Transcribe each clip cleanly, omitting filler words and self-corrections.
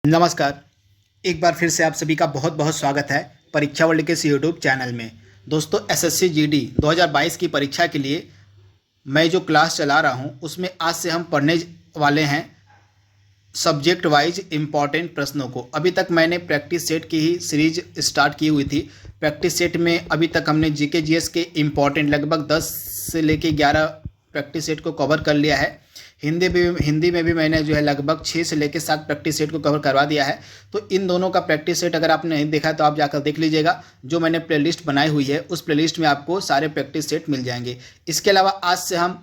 नमस्कार। एक बार फिर से आप सभी का बहुत बहुत स्वागत है परीक्षा वर्ल्ड के इस यूट्यूब चैनल में। दोस्तों, एसएससी जीडी 2022 की परीक्षा के लिए मैं जो क्लास चला रहा हूं उसमें आज से हम पढ़ने वाले हैं सब्जेक्ट वाइज इम्पॉर्टेंट प्रश्नों को। अभी तक मैंने प्रैक्टिस सेट की ही सीरीज स्टार्ट की हुई थी। प्रैक्टिस सेट में अभी तक हमने जीके जीएस के इम्पॉर्टेंट लगभग 10 से लेके 11 प्रैक्टिस सेट को कवर कर लिया है। हिंदी में भी मैंने जो है लगभग 6 से लेकर 7 प्रैक्टिस सेट को कवर करवा दिया है। तो इन दोनों का प्रैक्टिस सेट अगर आपने नहीं देखा तो आप जाकर देख लीजिएगा। जो मैंने प्लेलिस्ट बनाई हुई है उस प्लेलिस्ट में आपको सारे प्रैक्टिस सेट मिल जाएंगे। इसके अलावा आज से हम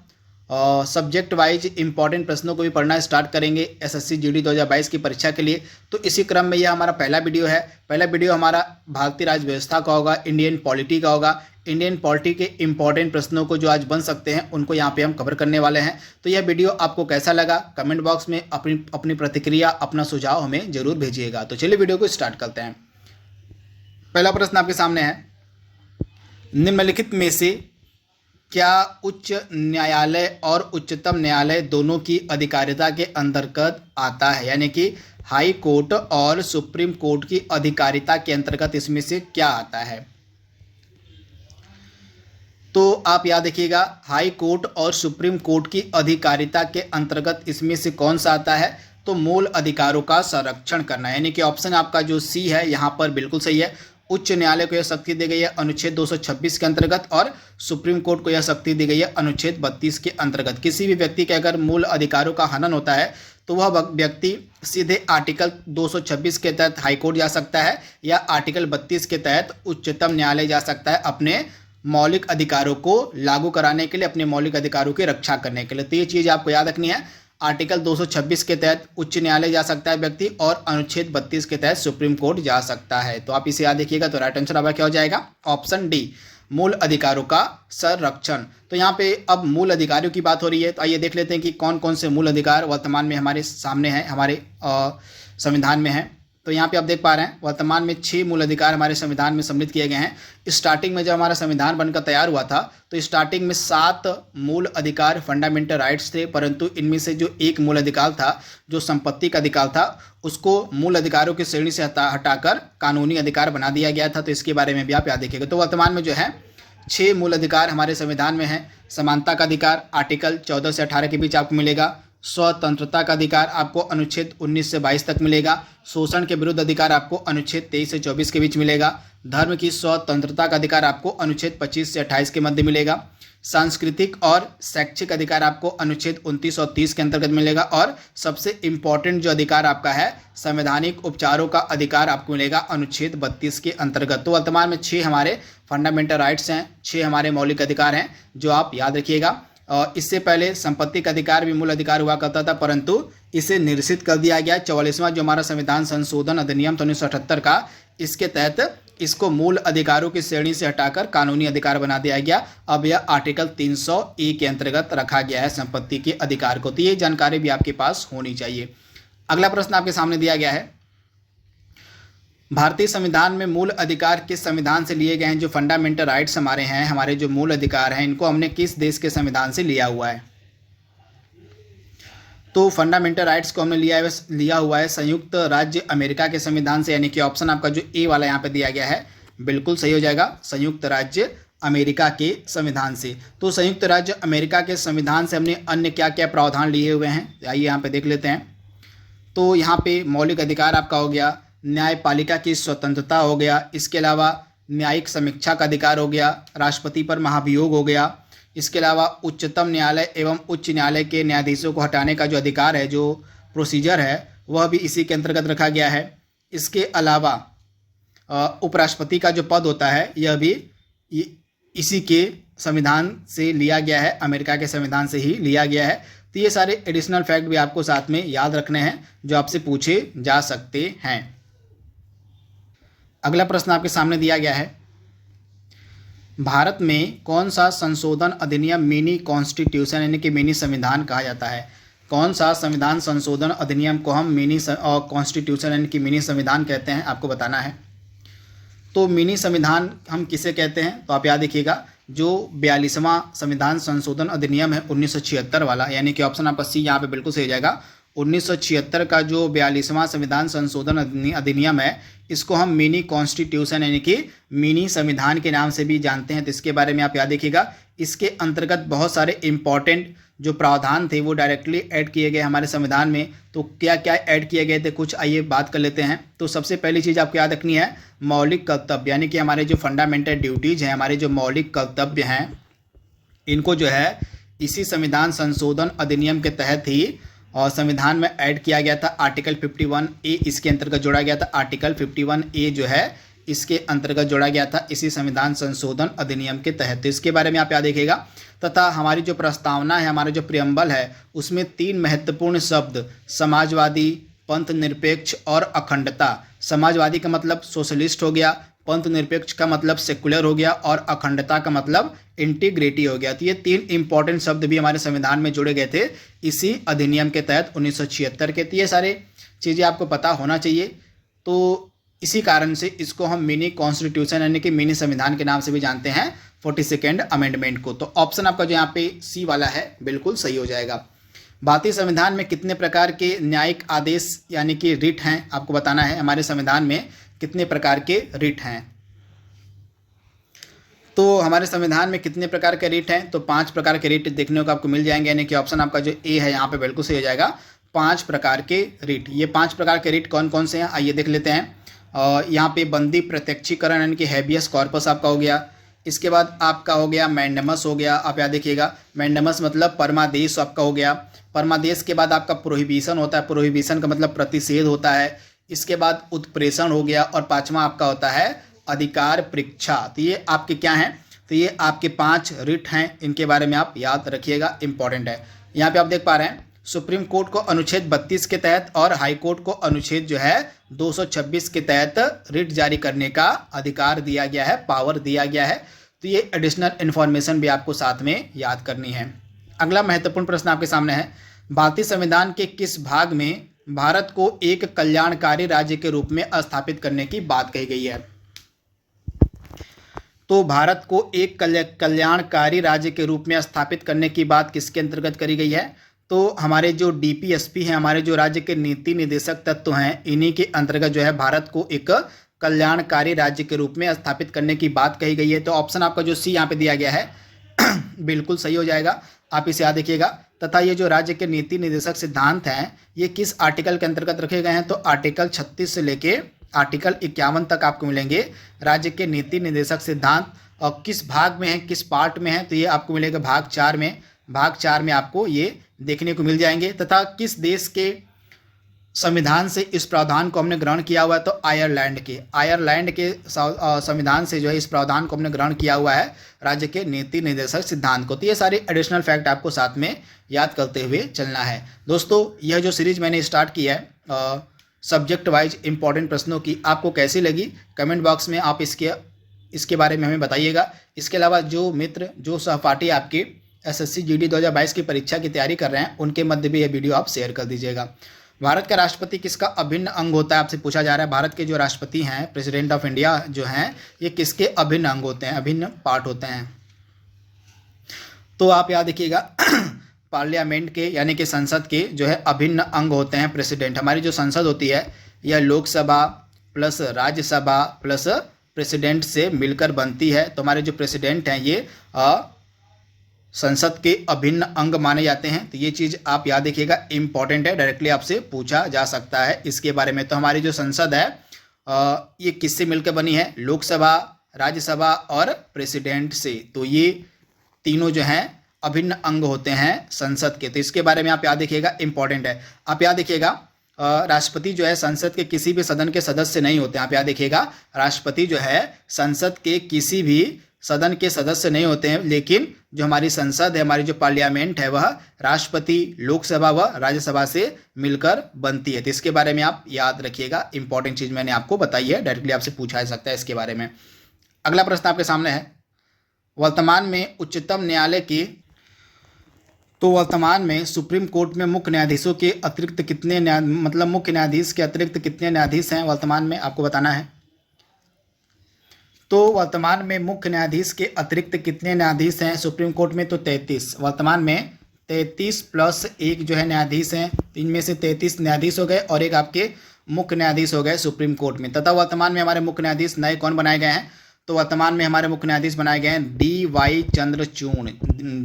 सब्जेक्ट वाइज इंपॉर्टेंट प्रश्नों को भी पढ़ना स्टार्ट करेंगे एसएससी जीडी 2022 की परीक्षा के लिए। तो इसी क्रम में यह हमारा पहला वीडियो है। पहला वीडियो हमारा भारतीय राज्य व्यवस्था का होगा, इंडियन पॉलिटी का होगा। इंडियन पॉलिटी के इंपॉर्टेंट प्रश्नों को जो आज बन सकते हैं उनको यहाँ पे हम कवर करने वाले हैं। तो यह वीडियो आपको कैसा लगा कमेंट बॉक्स में अपनी प्रतिक्रिया, अपना सुझाव हमें जरूर भेजिएगा। तो चलिए वीडियो को स्टार्ट करते हैं। पहला प्रश्न आपके सामने है, निम्नलिखित में से क्या उच्च न्यायालय और उच्चतम न्यायालय दोनों की अधिकारिता के अंतर्गत आता है? यानी कि हाई कोर्ट और सुप्रीम कोर्ट की अधिकारिता के अंतर्गत इसमें से क्या आता है? तो आप याद रखिएगा, हाई कोर्ट और सुप्रीम कोर्ट की अधिकारिता के अंतर्गत इसमें से कौन सा आता है? तो मूल अधिकारों का संरक्षण करना। यानी कि ऑप्शन आपका जो सी है यहाँ पर बिल्कुल सही है। उच्च न्यायालय को यह शक्ति दी गई है अनुच्छेद 226 के अंतर्गत और सुप्रीम कोर्ट को यह शक्ति दी गई है अनुच्छेद 32 के अंतर्गत। किसी भी व्यक्ति के अगर मूल अधिकारों का हनन होता है तो वह व्यक्ति सीधे आर्टिकल 226 के तहत हाईकोर्ट जा सकता है या आर्टिकल 32 के तहत उच्चतम न्यायालय जा सकता है अपने मौलिक अधिकारों को लागू कराने के लिए, अपने मौलिक अधिकारों की रक्षा करने के लिए। तो ये चीज़ आपको याद रखनी है। आर्टिकल 226 के तहत उच्च न्यायालय जा सकता है व्यक्ति और अनुच्छेद 32 के तहत सुप्रीम कोर्ट जा सकता है। तो आप इसे याद रखिएगा। तो राइट आंसर आपका क्या हो जाएगा? ऑप्शन डी, मूल अधिकारों का संरक्षण। तो यहाँ पे अब मूल अधिकारों की बात हो रही है, तो आइए देख लेते हैं कि कौन कौन से मूल अधिकार वर्तमान में हमारे सामने हैं, हमारे संविधान में हैं। तो यहाँ पे आप देख पा रहे हैं वर्तमान में 6 मूल अधिकार हमारे संविधान में सम्मिलित किए गए हैं। स्टार्टिंग में जब हमारा संविधान बनकर तैयार हुआ था तो स्टार्टिंग में 7 मूल अधिकार फंडामेंटल राइट्स थे, परंतु इनमें से जो एक मूल अधिकार था, जो संपत्ति का अधिकार था, उसको मूल अधिकारों की श्रेणी से हटाकर कानूनी अधिकार बना दिया गया था। तो इसके बारे में भी आप याद रखिएगा। तो वर्तमान में जो है 6 मूल अधिकार हमारे संविधान में है। समानता का अधिकार आर्टिकल 14 से 18 के बीच आपको मिलेगा। स्वतंत्रता का अधिकार आपको अनुच्छेद 19 से 22 तक मिलेगा। शोषण के विरुद्ध अधिकार आपको अनुच्छेद 23 से 24 के बीच मिलेगा। धर्म की स्वतंत्रता का अधिकार आपको अनुच्छेद 25 से 28 के मध्य मिलेगा। सांस्कृतिक और शैक्षिक अधिकार आपको अनुच्छेद 29 और 30 के अंतर्गत मिलेगा। और सबसे इम्पॉर्टेंट जो अधिकार आपका है, संवैधानिक उपचारों का अधिकार आपको मिलेगा अनुच्छेद 32 के अंतर्गत। तो वर्तमान में 6 हमारे फंडामेंटल राइट्स हैं, 6 हमारे मौलिक अधिकार हैं जो आप याद रखिएगा। और इससे पहले संपत्ति का अधिकार भी मूल अधिकार हुआ करता था, परंतु इसे निरसित कर दिया गया। 44वां जो हमारा संविधान संशोधन अधिनियम 1978 का, इसके तहत इसको मूल अधिकारों की श्रेणी से हटाकर कानूनी अधिकार बना दिया गया। अब यह आर्टिकल 300 के अंतर्गत रखा गया है संपत्ति के अधिकार को। तो ये जानकारी भी आपके पास होनी चाहिए। अगला प्रश्न आपके सामने दिया गया है, भारतीय संविधान में मूल अधिकार किस संविधान से लिए गए हैं? जो फंडामेंटल राइट्स हमारे हैं, हमारे जो मूल अधिकार हैं, इनको हमने किस देश के संविधान से लिया हुआ है? तो फंडामेंटल राइट्स को हमने लिया हुआ है संयुक्त राज्य अमेरिका के संविधान से। यानी कि ऑप्शन आपका जो ए वाला यहाँ पे दिया गया है बिल्कुल सही हो जाएगा, संयुक्त राज्य अमेरिका के संविधान से। तो संयुक्त राज्य अमेरिका के संविधान से हमने अन्य क्या क्या प्रावधान लिए हुए हैं, आइए यहाँ पे देख लेते हैं। तो यहाँ पे मौलिक अधिकार आपका हो गया, न्यायपालिका की स्वतंत्रता हो गया, इसके अलावा न्यायिक समीक्षा का अधिकार हो गया, राष्ट्रपति पर महाभियोग हो गया, इसके अलावा उच्चतम न्यायालय एवं उच्च न्यायालय के न्यायाधीशों को हटाने का जो अधिकार है, जो प्रोसीजर है, वह भी इसी के अंतर्गत रखा गया है। इसके अलावा उपराष्ट्रपति का जो पद होता है यह भी इसी के संविधान से लिया गया है, अमेरिका के संविधान से ही लिया गया है। तो ये सारे एडिशनल फैक्ट भी आपको साथ में याद रखने हैं जो आपसे पूछे जा सकते हैं। अगला प्रश्न आपके सामने दिया गया है, भारत में कौन सा संशोधन अधिनियम मिनी कॉन्स्टिट्यूशन यानी कि मिनी संविधान कहा जाता है? कौन सा संविधान संशोधन अधिनियम को हम मिनी कॉन्स्टिट्यूशन यानी कि मिनी संविधान कहते हैं, आपको बताना है। तो मिनी संविधान हम किसे कहते हैं? तो आप याद रखिएगा, जो 42वां संविधान संशोधन अधिनियम है 1976 वाला, यानी कि ऑप्शन आपका सी यहाँ पे बिल्कुल सही हो जाएगा। 1976 का जो 42वां संविधान संशोधन अधिनियम है, इसको हम मिनी कॉन्स्टिट्यूशन यानी कि मिनी संविधान के नाम से भी जानते हैं। तो इसके बारे में आप याद रखिएगा। इसके अंतर्गत बहुत सारे इम्पॉर्टेंट जो प्रावधान थे वो डायरेक्टली ऐड किए गए हमारे संविधान में। तो क्या क्या ऐड किए गए थे, कुछ आइए बात कर लेते हैं। तो सबसे पहली चीज़ आपको याद रखनी है मौलिक कर्तव्य, यानी कि हमारे जो फंडामेंटल ड्यूटीज़ हैं, हमारे जो मौलिक कर्तव्य हैं, इनको जो है इसी संविधान संशोधन अधिनियम के तहत ही और संविधान में ऐड किया गया था। आर्टिकल 51A इसके अंतर्गत जोड़ा गया था। आर्टिकल 51A जो है इसके अंतर्गत जोड़ा गया था इसी संविधान संशोधन अधिनियम के तहत। तो इसके बारे में आप याद रखिएगा। तथा हमारी जो प्रस्तावना है, हमारा जो प्रियम्बल है, उसमें 3 महत्वपूर्ण शब्द समाजवादी, पंथ निरपेक्ष और अखंडता। समाजवादी का मतलब सोशलिस्ट हो गया, पंथ निरपेक्ष का मतलब सेकुलर हो गया और अखंडता का मतलब इंटीग्रिटी हो गया। तो ये 3 इंपॉर्टेंट शब्द भी हमारे संविधान में जोड़े गए थे इसी अधिनियम के तहत 1976 के। तो ये सारे चीज़ें आपको पता होना चाहिए। तो इसी कारण से इसको हम मिनी कॉन्स्टिट्यूशन यानी कि मिनी संविधान के नाम से भी जानते हैं 42nd अमेंडमेंट को। तो ऑप्शन आपका जो यहाँ पे सी वाला है बिल्कुल सही हो जाएगा। भारतीय संविधान में कितने प्रकार के न्यायिक आदेश यानी कि रिट हैं, आपको बताना है हमारे संविधान में कितने प्रकार के रिट हैं। तो हमारे संविधान में कितने प्रकार के रिट हैं, तो 5 प्रकार के रिट देखने को आपको मिल जाएंगे, यानी कि ऑप्शन आपका जो ए है यहाँ पे बिल्कुल सही हो जाएगा। 5 प्रकार के रिट। ये 5 प्रकार के रिट कौन कौन से हैं आइए देख लेते हैं। यहाँ पे बंदी प्रत्यक्षीकरण यानी कि हैबियस कॉर्पस आपका हो गया। इसके बाद आपका हो गया मैंडेमस हो गया, आप याद देखिएगा। मैंडेमस मतलब परमादेश आपका हो गया। परमादेश के बाद आपका प्रोहिबिशन होता है, प्रोहिबिशन का मतलब प्रतिषेध होता है। इसके बाद उत्प्रेषण हो गया और 5वां आपका होता है अधिकार परीक्षा। तो ये आपके क्या हैं, तो ये आपके 5 रिट हैं, इनके बारे में आप याद रखिएगा, इंपॉर्टेंट है। यहाँ पे आप देख पा रहे हैं सुप्रीम कोर्ट को अनुच्छेद 32 के तहत और हाई कोर्ट को अनुच्छेद जो है 226 के तहत रिट जारी करने का अधिकार दिया गया है, पावर दिया गया है। तो ये एडिशनल इन्फॉर्मेशन भी आपको साथ में याद करनी है। अगला महत्वपूर्ण प्रश्न आपके सामने है, भारतीय संविधान के किस भाग में भारत को एक कल्याणकारी राज्य के रूप में स्थापित करने की बात कही गई है। तो भारत को एक कल्याणकारी राज्य के रूप में स्थापित करने की बात किसके अंतर्गत करी गई है, तो हमारे जो डीपीएसपी हैं, हमारे जो राज्य के नीति निर्देशक तत्व हैं, इन्हीं के अंतर्गत जो है भारत को एक कल्याणकारी राज्य के रूप में स्थापित करने की बात कही गई है। तो ऑप्शन आपका जो सी यहाँ पे दिया गया है बिल्कुल सही हो जाएगा, आप इसे याद रखिएगा। तथा ये जो राज्य के नीति निर्देशक सिद्धांत हैं ये किस आर्टिकल के अंतर्गत रखे गए हैं, तो आर्टिकल 36 से लेके आर्टिकल 51 तक आपको मिलेंगे राज्य के नीति निर्देशक सिद्धांत। और किस भाग में है, किस पार्ट में है, तो ये आपको मिलेगा भाग 4 में। भाग 4 में आपको ये देखने को मिल जाएंगे। तथा किस देश के संविधान से इस प्रावधान को हमने ग्रहण किया हुआ है, तो आयरलैंड के संविधान से जो है इस प्रावधान को हमने ग्रहण किया हुआ है राज्य के नीति निर्देशक सिद्धांत को। तो ये सारे एडिशनल फैक्ट आपको साथ में याद करते हुए चलना है। दोस्तों यह जो सीरीज मैंने स्टार्ट किया है सब्जेक्ट वाइज इंपॉर्टेंट प्रश्नों की, आपको कैसी लगी कमेंट बॉक्स में आप इसके बारे में हमें बताइएगा। इसके अलावा जो मित्र, जो सहपाठी आपके SSC GD 2022 की परीक्षा की तैयारी कर रहे हैं उनके मध्य भी यह वीडियो आप शेयर कर दीजिएगा। भारत का राष्ट्रपति किसका अभिन्न अंग होता है, आपसे पूछा जा रहा है। भारत के जो राष्ट्रपति हैं, प्रेसिडेंट ऑफ इंडिया जो हैं, ये किसके अभिन्न अंग होते हैं, अभिन्न पार्ट होते हैं। तो आप याद रखिएगा पार्लियामेंट के यानी कि संसद के जो है अभिन्न अंग होते हैं प्रेसिडेंट। हमारी जो संसद होती है यह Lok Sabha plus Rajya Sabha plus president से मिलकर बनती है। तो हमारे जो प्रेसिडेंट हैं ये संसद के अभिन्न अंग माने जाते हैं। तो ये चीज़ आप याद रखिएगा, इंपॉर्टेंट है, डायरेक्टली आपसे पूछा जा सकता है इसके बारे में। तो हमारी जो संसद है ये किससे मिलकर बनी है, लोकसभा, राज्यसभा और प्रेसिडेंट से। तो ये तीनों जो हैं अभिन्न अंग होते हैं संसद के। तो इसके बारे में आप याद रखिएगा, इंपॉर्टेंट है। आप याद रखिएगा राष्ट्रपति जो है संसद के किसी भी सदन के सदस्य नहीं होते हैं। आप याद रखिएगा राष्ट्रपति जो है संसद के किसी भी सदन के सदस्य नहीं होते हैं, लेकिन जो हमारी संसद है, हमारी जो पार्लियामेंट है, वह राष्ट्रपति, लोकसभा व राज्यसभा से मिलकर बनती है। तो इसके बारे में आप याद रखिएगा, इंपॉर्टेंट चीज़ मैंने आपको बताई है, डायरेक्टली आपसे पूछा जा सकता है इसके बारे में। अगला प्रश्न आपके सामने है, वर्तमान में उच्चतम न्यायालय की वर्तमान में सुप्रीम कोर्ट में मुख्य न्यायाधीशों के अतिरिक्त कितने मुख्य न्यायाधीश के अतिरिक्त कितने न्यायाधीश हैं वर्तमान में, आपको बताना है। तो वर्तमान में मुख्य न्यायाधीश के अतिरिक्त कितने न्यायाधीश हैं सुप्रीम कोर्ट में, तो 33। वर्तमान में 33 प्लस 1 जो है न्यायाधीश हैं, इनमें से 33 न्यायाधीश हो गए और एक आपके मुख्य न्यायाधीश हो गए सुप्रीम कोर्ट में। तथा वर्तमान में हमारे मुख्य न्यायाधीश नए कौन बनाए गए हैं? तो वर्तमान में हमारे मुख्य न्यायाधीश बनाए गए हैं डी.वाई. चंद्रचूड़।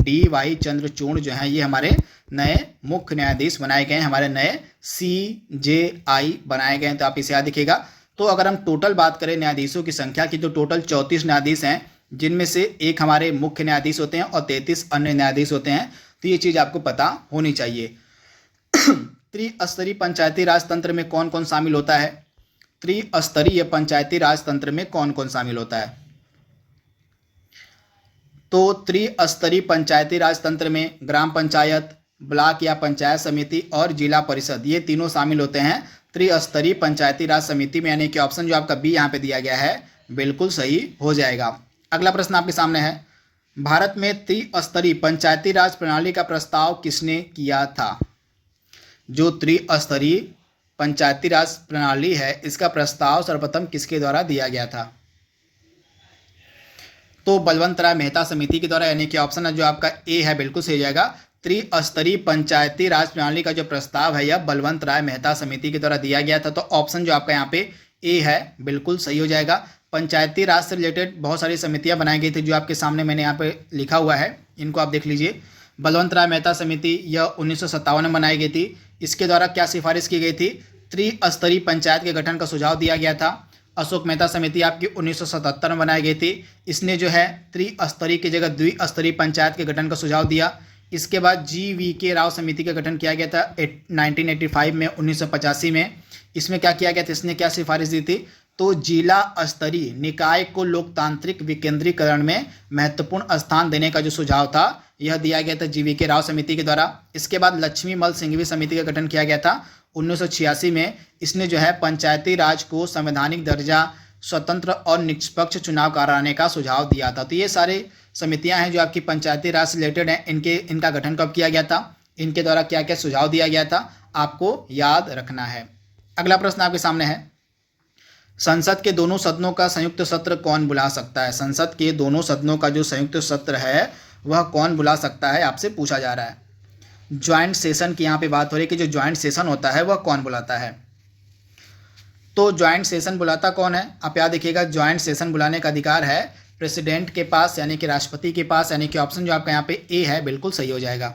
डी.वाई. चंद्रचूड़ जो है ये हमारे नए मुख्य न्यायाधीश बनाए गए हैं, हमारे नए CJI बनाए गए हैं। तो आप इसे याद रखिएगा। तो अगर हम टोटल बात करें न्यायाधीशों की संख्या की, तो टोटल 34 न्यायाधीश हैं, जिनमें से एक हमारे मुख्य न्यायाधीश होते हैं और 33 अन्य न्यायाधीश होते हैं। तो ये चीज़ आपको पता होनी चाहिए। त्रिस्तरीय पंचायती राज तंत्र में कौन कौन शामिल होता है? त्रिस्तरीय पंचायती राज तंत्र में कौन कौन शामिल होता है? तो त्रिस्तरीय पंचायती राज तंत्र में ग्राम पंचायत, ब्लॉक या पंचायत समिति और जिला परिषद, ये तीनों शामिल होते हैं त्रिस्तरीय पंचायती राज समिति में, यानी कि ऑप्शन जो आपका बी यहाँ पे दिया गया है बिल्कुल सही हो जाएगा। अगला प्रश्न आपके सामने है, भारत में त्रिस्तरीय पंचायती राज प्रणाली का प्रस्ताव किसने किया था? जो त्रिस्तरीय पंचायती राज प्रणाली है, इसका प्रस्ताव सर्वप्रथम किसके द्वारा दिया गया था? तो बलवंत राय मेहता समिति के द्वारा, यानी कि ऑप्शन जो आपका ए है बिल्कुल सही हो जाएगा। त्रिस्तरीय पंचायती राज प्रणाली का जो प्रस्ताव है यह बलवंत राय मेहता समिति के द्वारा दिया गया था। तो ऑप्शन जो आपका यहाँ पे ए है बिल्कुल सही हो जाएगा। पंचायती राज से रिलेटेड बहुत सारी समितियां बनाई गई थी, जो आपके सामने मैंने यहाँ पे लिखा हुआ है, इनको आप देख लीजिए। बलवंत राय मेहता समिति यह 1957 में बनाई गई थी। इसके द्वारा क्या सिफारिश की गई थी? त्रिस्तरीय पंचायत के गठन का सुझाव दिया गया था। अशोक मेहता समिति आपकी 1977 में बनाई गई थी। इसने जो है त्रिस्तरीय की जगह द्विस्तरीय पंचायत के गठन का सुझाव दिया। इसके बाद GVK राव समिति का गठन किया गया था 1985 में, 1985 में। इसमें क्या किया गया था? इसने क्या सिफारिश दी थी? तो जिला स्तरीय निकाय को लोकतांत्रिक विकेंद्रीकरण में महत्वपूर्ण स्थान देने का जो सुझाव था यह दिया गया था GVK राव समिति के द्वारा। इसके बाद लक्ष्मी मल सिंघवी समिति का गठन किया गया था 1986 में। इसने जो है पंचायती राज को संवैधानिक दर्जा, स्वतंत्र और निष्पक्ष चुनाव कराने का सुझाव दिया था। तो ये सारे समितियां हैं जो आपकी पंचायती राज से रिलेटेड हैं। इनका गठन कब किया गया था? इनके द्वारा क्या क्या सुझाव दिया गया था, आपको याद रखना है। अगला प्रश्न आपके सामने है, संसद के दोनों सदनों का संयुक्त सत्र कौन बुला सकता है? संसद के दोनों सदनों का जो संयुक्त सत्र है वह कौन बुला सकता है, आपसे पूछा जा रहा है। ज्वाइंट सेशन की यहाँ पे बात हो रही है कि जो ज्वाइंट सेशन होता है वह कौन बुलाता है। तो ज्वाइंट सेशन बुलाता कौन है? आप याद रखिएगा, ज्वाइंट सेशन बुलाने का अधिकार है प्रेसिडेंट के पास, यानी कि राष्ट्रपति के पास, यानी कि ऑप्शन जो आपका यहाँ पे ए है बिल्कुल सही हो जाएगा।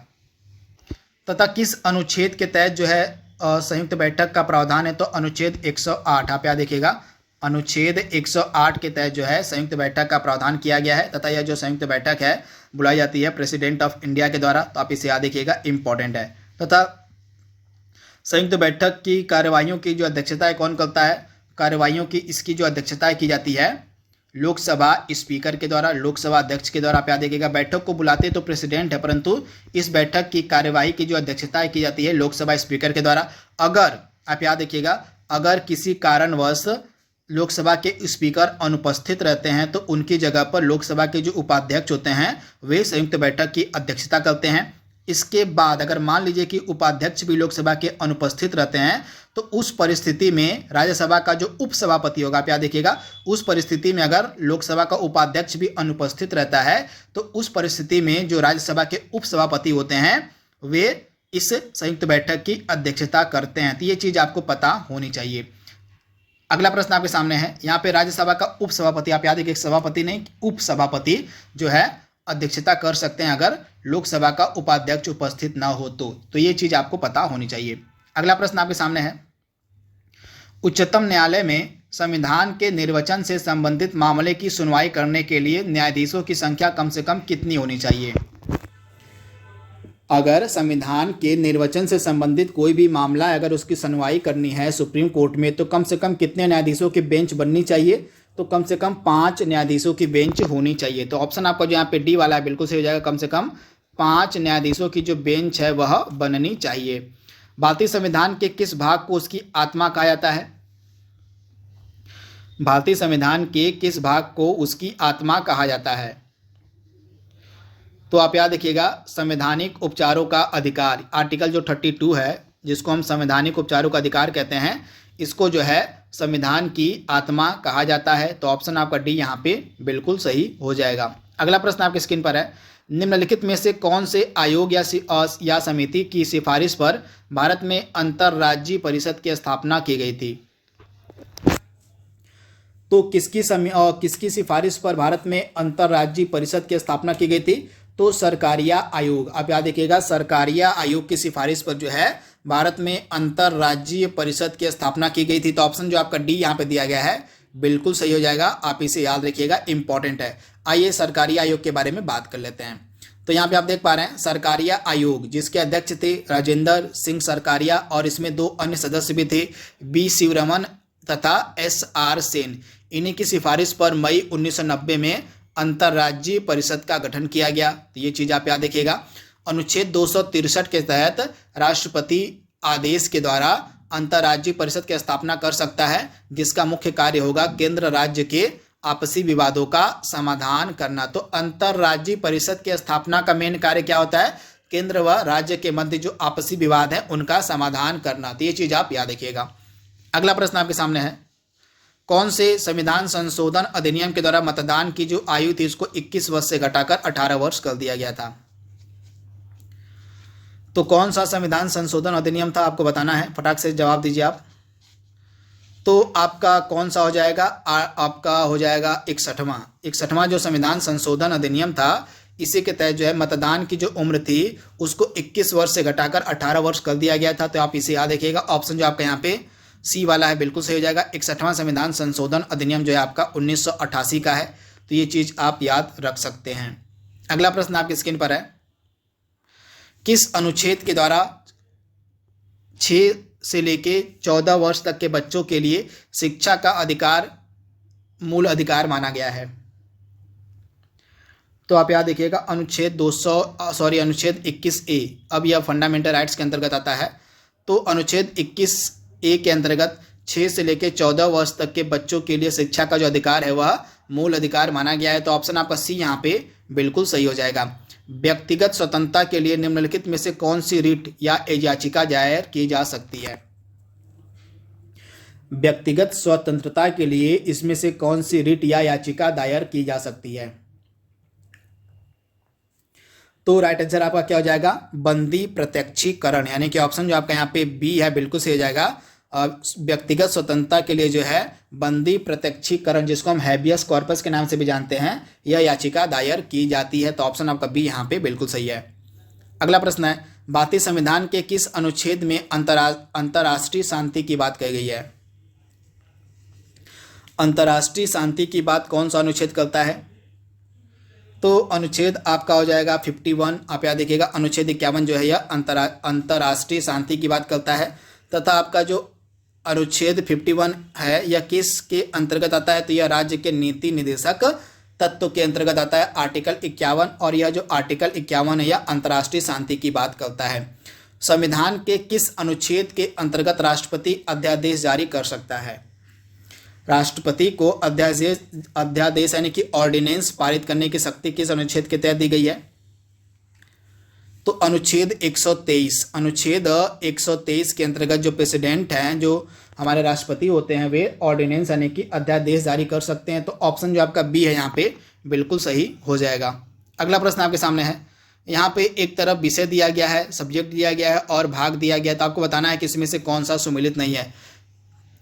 तथा किस अनुच्छेद के तहत जो है संयुक्त बैठक का प्रावधान है? तो अनुच्छेद 108, आप याद रखिएगा, अनुच्छेद 108 के तहत जो है संयुक्त बैठक का प्रावधान किया गया है। तथा यह जो संयुक्त बैठक है बुलाई जाती है प्रेसिडेंट ऑफ इंडिया के द्वारा। तो आप इसे याद रखिएगा, इंपॉर्टेंट है। तथा संयुक्त बैठक की कार्यवाहियों की जो अध्यक्षता है कौन करता है? कार्यवाहियों की इसकी जो अध्यक्षता की जाती है लोकसभा स्पीकर के द्वारा, लोकसभा अध्यक्ष के द्वारा। आप याद रखिएगा, बैठक को बुलाते तो प्रेसिडेंट है, परंतु इस बैठक की कार्यवाही की जो अध्यक्षता की जाती है लोकसभा स्पीकर के द्वारा। अगर आप याद रखिएगा, अगर किसी कारणवश लोकसभा के स्पीकर अनुपस्थित रहते हैं तो उनकी जगह पर लोकसभा के जो उपाध्यक्ष होते हैं वे संयुक्त बैठक की अध्यक्षता करते हैं। इसके बाद अगर मान लीजिए कि उपाध्यक्ष भी लोकसभा के अनुपस्थित रहते हैं तो उस परिस्थिति में राज्यसभा का जो उपसभापति होगा, आप याद देखिएगा, उस परिस्थिति में अगर लोकसभा का उपाध्यक्ष भी अनुपस्थित रहता है तो उस परिस्थिति में जो राज्यसभा के उपसभापति होते हैं वे इस संयुक्त बैठक की अध्यक्षता करते हैं। तो ये चीज़ आपको पता होनी चाहिए। अगला प्रश्न आपके सामने है, यहाँ पे राज्यसभा का उपसभापति, आप याद रखिए, सभापति नहीं, उपसभापति जो है अध्यक्षता कर सकते हैं अगर लोकसभा का उपाध्यक्ष उपस्थित ना हो तो ये चीज आपको पता होनी चाहिए। अगला प्रश्न आपके सामने है, उच्चतम न्यायालय में संविधान के निर्वचन से संबंधित मामले की सुनवाई करने के लिए न्यायाधीशों की संख्या कम से कम कितनी होनी चाहिए? अगर संविधान के निर्वचन से संबंधित कोई भी मामला अगर उसकी सुनवाई करनी है सुप्रीम कोर्ट में तो कम से कम कितने न्यायाधीशों की बेंच बननी चाहिए? तो कम से कम 5 न्यायाधीशों की बेंच होनी चाहिए। तो ऑप्शन आपका जो यहाँ पे डी वाला है बिल्कुल सही हो जाएगा, कम से कम 5 न्यायाधीशों की जो बेंच है वह बननी चाहिए। भारतीय संविधान के किस भाग को उसकी आत्मा कहा जाता है? भारतीय संविधान के किस भाग को उसकी आत्मा कहा जाता है? तो आप याद रखिएगा, संवैधानिक उपचारों का अधिकार, आर्टिकल जो 32 है जिसको हम संवैधानिक उपचारों का अधिकार कहते हैं, इसको जो है संविधान की आत्मा कहा जाता है। तो ऑप्शन आपका डी यहाँ पे बिल्कुल सही हो जाएगा। अगला प्रश्न आपकी स्क्रीन पर है, निम्नलिखित में से कौन से आयोग या समिति की सिफारिश पर भारत में अंतर्राज्यीय परिषद की स्थापना की गई थी? तो किसकी सिफारिश पर भारत में अंतर्राज्यीय परिषद की स्थापना की गई थी? तो सरकारिया आयोग। आप याद रखिएगा, सरकारिया आयोग की सिफारिश पर जो है भारत में अंतर्राज्यीय परिषद की स्थापना की गई थी। तो ऑप्शन जो आपका डी यहाँ पे दिया गया है बिल्कुल सही हो जाएगा। आप इसे याद रखिएगा, इंपॉर्टेंट है। आइए सरकारिया आयोग के बारे में बात कर लेते हैं। तो यहाँ पे आप देख पा रहे हैं सरकारिया आयोग, जिसके अध्यक्ष थे राजेंद्र सिंह सरकारिया, और इसमें 2 अन्य सदस्य भी थे, बी शिवरमन तथा SR सेन। इन्हीं की सिफारिश पर मई 1990 में अंतर्राज्यीय परिषद का गठन किया गया। तो ये चीज आप याद रखिएगा। अनुच्छेद 263 के तहत राष्ट्रपति आदेश के द्वारा अंतर्राज्यीय परिषद की स्थापना कर सकता है, जिसका मुख्य कार्य होगा केंद्र राज्य के आपसी विवादों का समाधान करना। तो अंतर्राज्यीय परिषद की स्थापना का मेन कार्य क्या होता है? केंद्र व राज्य के मध्य जो आपसी विवाद है उनका समाधान करना। तो ये चीज आप याद रखिएगा। अगला प्रश्न आपके सामने है, कौन से संविधान संशोधन अधिनियम के द्वारा मतदान की जो आयु थी उसको 21 वर्ष से घटाकर 18 वर्ष कर दिया गया था? तो कौन सा संविधान संशोधन अधिनियम था आपको बताना है, फटाक से जवाब दीजिए आप। तो आपका कौन सा हो जाएगा? आपका हो जाएगा 61वां जो संविधान संशोधन अधिनियम था। इसी के तहत जो है मतदान की जो उम्र थी उसको 21 वर्ष से घटाकर 18 वर्ष कर दिया गया था। तो आप इसे याद रखिएगा। ऑप्शन जो आपका यहाँ पे सी वाला है बिल्कुल सही हो जाएगा। 61वां संविधान संशोधन अधिनियम जो है आपका 1988 का है। तो ये चीज आप याद रख सकते हैं। अगला प्रश्न आपकी स्क्रीन पर है, किस अनुच्छेद के द्वारा 6 से लेके 14 वर्ष तक के बच्चों के लिए शिक्षा का अधिकार मूल अधिकार माना गया है? तो आप याद रखिएगा अनुच्छेद 21A। अब यह फंडामेंटल राइट्स के अंतर्गत आता है। तो अनुच्छेद 21A के अंतर्गत 6 से लेकर 14 वर्ष तक के बच्चों के लिए शिक्षा का जो अधिकार है वह मूल अधिकार माना गया है। तो ऑप्शन आपका सी यहाँ पे बिल्कुल सही हो जाएगा। व्यक्तिगत स्वतंत्रता के लिए निम्नलिखित में से कौन सी रिट या याचिका दायर की जा सकती है? व्यक्तिगत स्वतंत्रता के लिए इसमें से कौन सी रिट या याचिका दायर की जा सकती है? तो राइट आंसर आपका क्या हो जाएगा? बंदी प्रत्यक्षीकरण, यानी कि ऑप्शन जो आपका यहाँ पे बी है बिल्कुल सही हो जाएगा। व्यक्तिगत स्वतंत्रता के लिए जो है बंदी प्रत्यक्षीकरण, जिसको हम हैबियस कॉर्पस के नाम से भी जानते हैं, यह याचिका दायर की जाती है। तो ऑप्शन आपका बी यहाँ पे बिल्कुल सही है। अगला प्रश्न है, भारतीय संविधान के किस अनुच्छेद में अंतर्राष्ट्रीय शांति की बात कही गई है? अंतर्राष्ट्रीय शांति की बात कौन सा अनुच्छेद करता है? तो अनुच्छेद आपका हो जाएगा 51। आप याद देखिएगा अनुच्छेद 51 जो है यह अंतर्राष्ट्रीय शांति की बात करता है। तथा आपका जो अनुच्छेद 51 है यह किस के अंतर्गत आता है? तो यह राज्य के नीति निर्देशक तत्व के अंतर्गत आता है, आर्टिकल 51। और यह जो आर्टिकल 51 है यह अंतर्राष्ट्रीय शांति की बात करता है। संविधान के किस अनुच्छेद के अंतर्गत राष्ट्रपति अध्यादेश जारी कर सकता है? राष्ट्रपति को अध्यादेश यानी कि ऑर्डिनेंस पारित करने की शक्ति किस अनुच्छेद के तहत दी गई है? तो अनुच्छेद 123 के अंतर्गत जो प्रेसिडेंट हैं, जो हमारे राष्ट्रपति होते हैं, वे ऑर्डिनेंस यानी कि अध्यादेश जारी कर सकते हैं। तो ऑप्शन जो आपका बी है यहाँ पे बिल्कुल सही हो जाएगा। अगला प्रश्न आपके सामने है, यहाँ पे एक तरफ विषय दिया गया है, सब्जेक्ट दिया गया है और भाग दिया गया है। तो आपको बताना है कि इसमें से कौन सा सुमेलित नहीं है।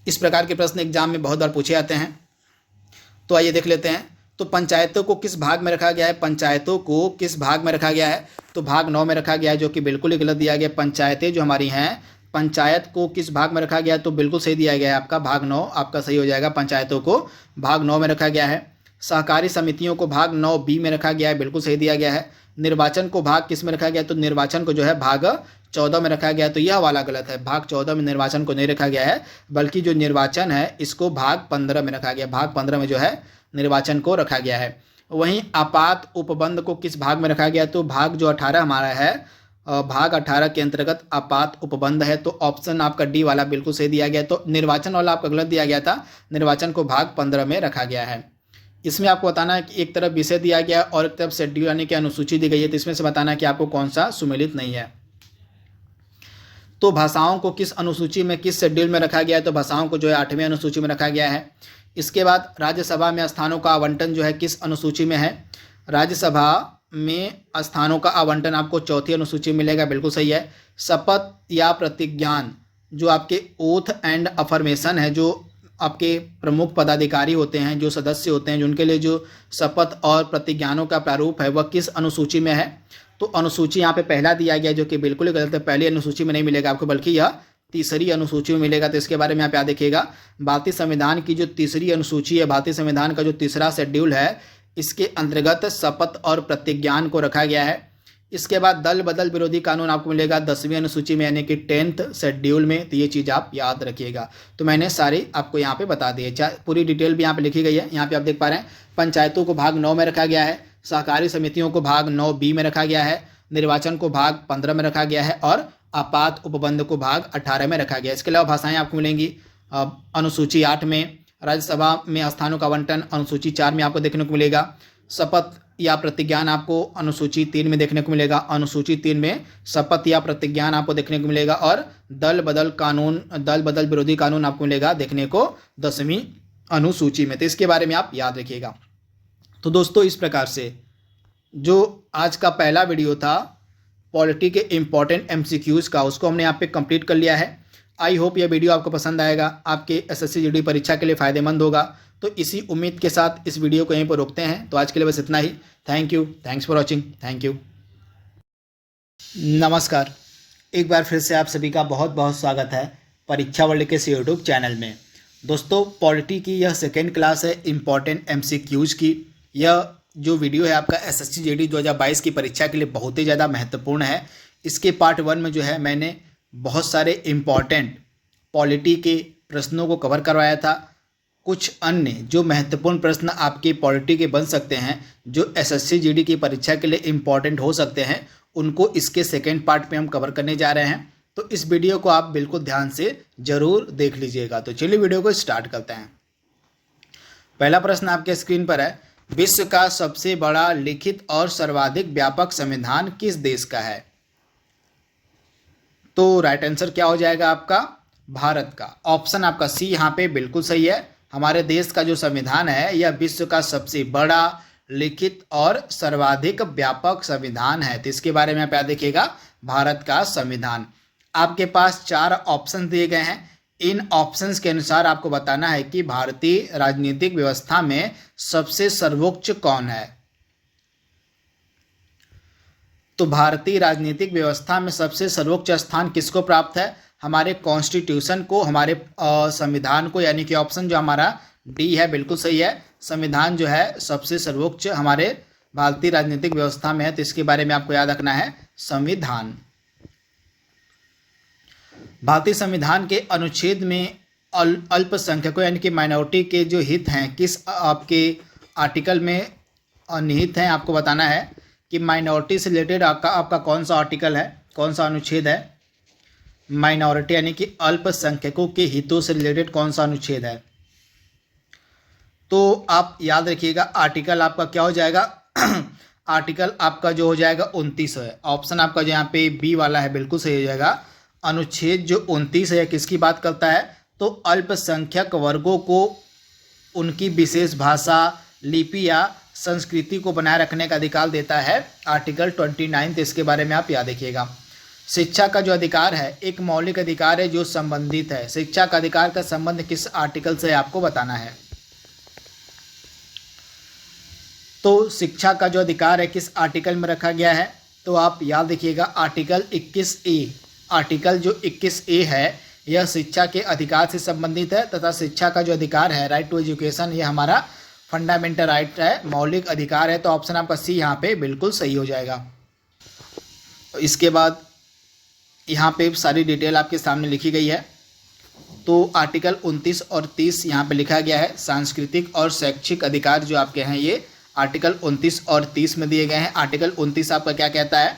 इस प्रकार के प्रश्न एग्जाम में बहुत बार पूछे जाते हैं। तो आइए देख लेते हैं। तो पंचायतों को किस भाग में रखा गया है? पंचायतों को किस भाग में रखा गया है? तो भाग 9 में रखा गया है, जो कि बिल्कुल ही गलत दिया गया। पंचायतें जो हमारी हैं, पंचायत को किस भाग में रखा गया है? तो बिल्कुल सही दिया गया है आपका भाग 9, आपका सही हो जाएगा। पंचायतों को भाग 9 में रखा गया है। सहकारी समितियों को भाग 9B में रखा गया है, बिल्कुल सही दिया गया है। निर्वाचन को भाग किस में रखा गया है? तो निर्वाचन को जो है भाग 14 में रखा गया है। तो यह वाला गलत है, भाग 14 में निर्वाचन को नहीं रखा गया है, बल्कि जो निर्वाचन है इसको भाग 15 में रखा गया। भाग 15 में जो है निर्वाचन को रखा गया है। वहीं आपात उपबंध को किस भाग में रखा गया? तो भाग जो 18 हमारा है, भाग 18 के अंतर्गत आपात उपबंध है। तो ऑप्शन आपका डी वाला बिल्कुल सही दिया गया। तो निर्वाचन वाला आपका गलत दिया गया था, निर्वाचन को भाग 15 में रखा गया है। इसमें आपको बताना है कि एक तरफ विषय दिया गया और एक तरफ शेड्यूल यानी कि अनुसूची दी गई है। तो इसमें से बताना है कि आपको कौन सा सुमेलित नहीं है। तो भाषाओं को किस अनुसूची में, किस शेड्यूल में रखा गया है? तो भाषाओं को जो है 8वीं अनुसूची में रखा गया है। इसके बाद राज्यसभा में स्थानों का आवंटन जो है किस अनुसूची में है? राज्यसभा में स्थानों का आवंटन आपको चौथी अनुसूची में मिलेगा, बिल्कुल सही है। शपथ या प्रतिज्ञान जो आपके ओथ एंड अफर्मेशन है, जो आपके प्रमुख पदाधिकारी होते हैं, जो सदस्य होते हैं, जो उनके लिए जो शपथ और प्रतिज्ञानों का प्रारूप है वह किस अनुसूची में है? तो अनुसूची यहाँ पे पहला दिया गया, जो कि बिल्कुल ही गलत है। पहली अनुसूची में नहीं मिलेगा आपको, बल्कि यह तीसरी अनुसूची में मिलेगा। तो इसके बारे में आप याद देखिएगा, भारतीय संविधान की जो तीसरी अनुसूची है, भारतीय संविधान का जो तीसरा शेड्यूल है, इसके अंतर्गत शपथ और प्रतिज्ञान को रखा गया है। इसके बाद दल बदल विरोधी कानून आपको मिलेगा 10वीं अनुसूची में, यानी कि 10th शेड्यूल में। तो ये चीज़ आप याद रखिएगा। तो मैंने सारी आपको यहाँ पे बता दी है, पूरी डिटेल भी यहाँ पे लिखी गई है। यहाँ पे आप देख पा रहे हैं, पंचायतों को भाग 9 में रखा गया है, सहकारी समितियों को भाग 9B में रखा गया है, निर्वाचन को भाग 15 में रखा गया है और आपात उपबंध को भाग 18 में रखा गया है। इसके अलावा भाषाएं आपको मिलेंगी अनुसूची 8 में, राज्यसभा में स्थानों का आवंटन अनुसूची 4 में आपको देखने को मिलेगा। शपथ या प्रतिज्ञान आपको अनुसूची 3 में देखने को मिलेगा, अनुसूची 3 में शपथ या प्रतिज्ञान आपको देखने को मिलेगा। और दल बदल विरोधी कानून आपको मिलेगा देखने को 10वीं अनुसूची में। तो इसके बारे में आप याद रखिएगा। तो दोस्तों, इस प्रकार से जो आज का पहला वीडियो था पॉलिटी के इम्पॉर्टेंट MCQs का, उसको हमने यहाँ पे कंप्लीट कर लिया है। आई होप यह वीडियो आपको पसंद आएगा, आपके SSC GD परीक्षा के लिए फ़ायदेमंद होगा। तो इसी उम्मीद के साथ इस वीडियो को यहीं पर रोकते हैं। तो आज के लिए बस इतना ही। Thank you, thanks for watching, thank you. नमस्कार, एक बार फिर से आप सभी का बहुत बहुत स्वागत है परीक्षा वर्ल्ड के इस यूट्यूब चैनल में। दोस्तों, पॉलिटी की यह सेकेंड क्लास है इम्पॉर्टेंट MCQs की। यह जो वीडियो है आपका SSC GD 2022 की परीक्षा के लिए बहुत ही ज़्यादा महत्वपूर्ण है। इसके पार्ट 1 में जो है मैंने बहुत सारे इम्पॉर्टेंट पॉलिटी के प्रश्नों को कवर करवाया था। कुछ अन्य जो महत्वपूर्ण प्रश्न आपके पॉलिटी के बन सकते हैं, जो SSC GD की परीक्षा के लिए इम्पॉर्टेंट हो सकते हैं, उनको इसके सेकेंड पार्ट में हम कवर करने जा रहे हैं। तो इस वीडियो को आप बिल्कुल ध्यान से ज़रूर देख लीजिएगा। तो चलिए वीडियो को स्टार्ट करते हैं। पहला प्रश्न आपके स्क्रीन पर है, विश्व का सबसे बड़ा लिखित और सर्वाधिक व्यापक संविधान किस देश का है? तो राइट आंसर क्या हो जाएगा आपका? भारत का। ऑप्शन आपका सी यहाँ पे बिल्कुल सही है। हमारे देश का जो संविधान है यह विश्व का सबसे बड़ा लिखित और सर्वाधिक व्यापक संविधान है। तो इसके बारे में आप याद देखिएगा, भारत का संविधान। आपके पास 4 ऑप्शन दिए गए हैं। इन ऑप्शंस के अनुसार आपको बताना है कि भारतीय राजनीतिक व्यवस्था में सबसे सर्वोच्च कौन है। तो भारतीय राजनीतिक व्यवस्था में सबसे सर्वोच्च स्थान किसको प्राप्त है? हमारे कॉन्स्टिट्यूशन को, हमारे संविधान को, यानी कि ऑप्शन जो हमारा डी है बिल्कुल सही है। संविधान जो है सबसे सर्वोच्च हमारे भारतीय राजनीतिक व्यवस्था में है। तो इसके बारे में आपको याद रखना है, संविधान। भारतीय संविधान के अनुच्छेद में अल्पसंख्यकों यानी कि माइनॉरिटी के जो हित हैं किस आपके आर्टिकल में निहित हैं? आपको बताना है कि माइनॉरिटी से रिलेटेड आपका कौन सा आर्टिकल है, कौन सा अनुच्छेद है। माइनॉरिटी यानी कि अल्पसंख्यकों के हितों से रिलेटेड कौन सा अनुच्छेद है? तो आप याद रखिएगा, आर्टिकल आपका क्या हो जाएगा? आर्टिकल आपका जो हो जाएगा 29 है। ऑप्शन आपका जो यहाँ पे बी वाला है बिल्कुल सही हो जाएगा। अनुच्छेद जो 29 है किसकी बात करता है? तो अल्पसंख्यक वर्गों को उनकी विशेष भाषा, लिपि या संस्कृति को बनाए रखने का अधिकार देता है, आर्टिकल 29। तो इसके बारे में आप याद रखिएगा। शिक्षा का जो अधिकार है एक मौलिक अधिकार है जो संबंधित है। शिक्षा का अधिकार का संबंध किस आर्टिकल से आपको बताना है? तो शिक्षा का जो अधिकार है किस आर्टिकल में रखा गया है? तो आप याद रखिएगा, आर्टिकल 21A। आर्टिकल जो 21A है यह शिक्षा के अधिकार से संबंधित है, तथा शिक्षा का जो अधिकार है, राइट टू एजुकेशन, ये हमारा फंडामेंटल राइट है, मौलिक अधिकार है। तो ऑप्शन आपका सी यहाँ पे बिल्कुल सही हो जाएगा। इसके बाद यहाँ पे सारी डिटेल आपके सामने लिखी गई है। तो आर्टिकल 29 और 30 यहाँ पे लिखा गया है। सांस्कृतिक और शैक्षिक अधिकार जो आपके हैं ये आर्टिकल 29 और 30 में दिए गए हैं। आर्टिकल 29 आपका क्या कहता है?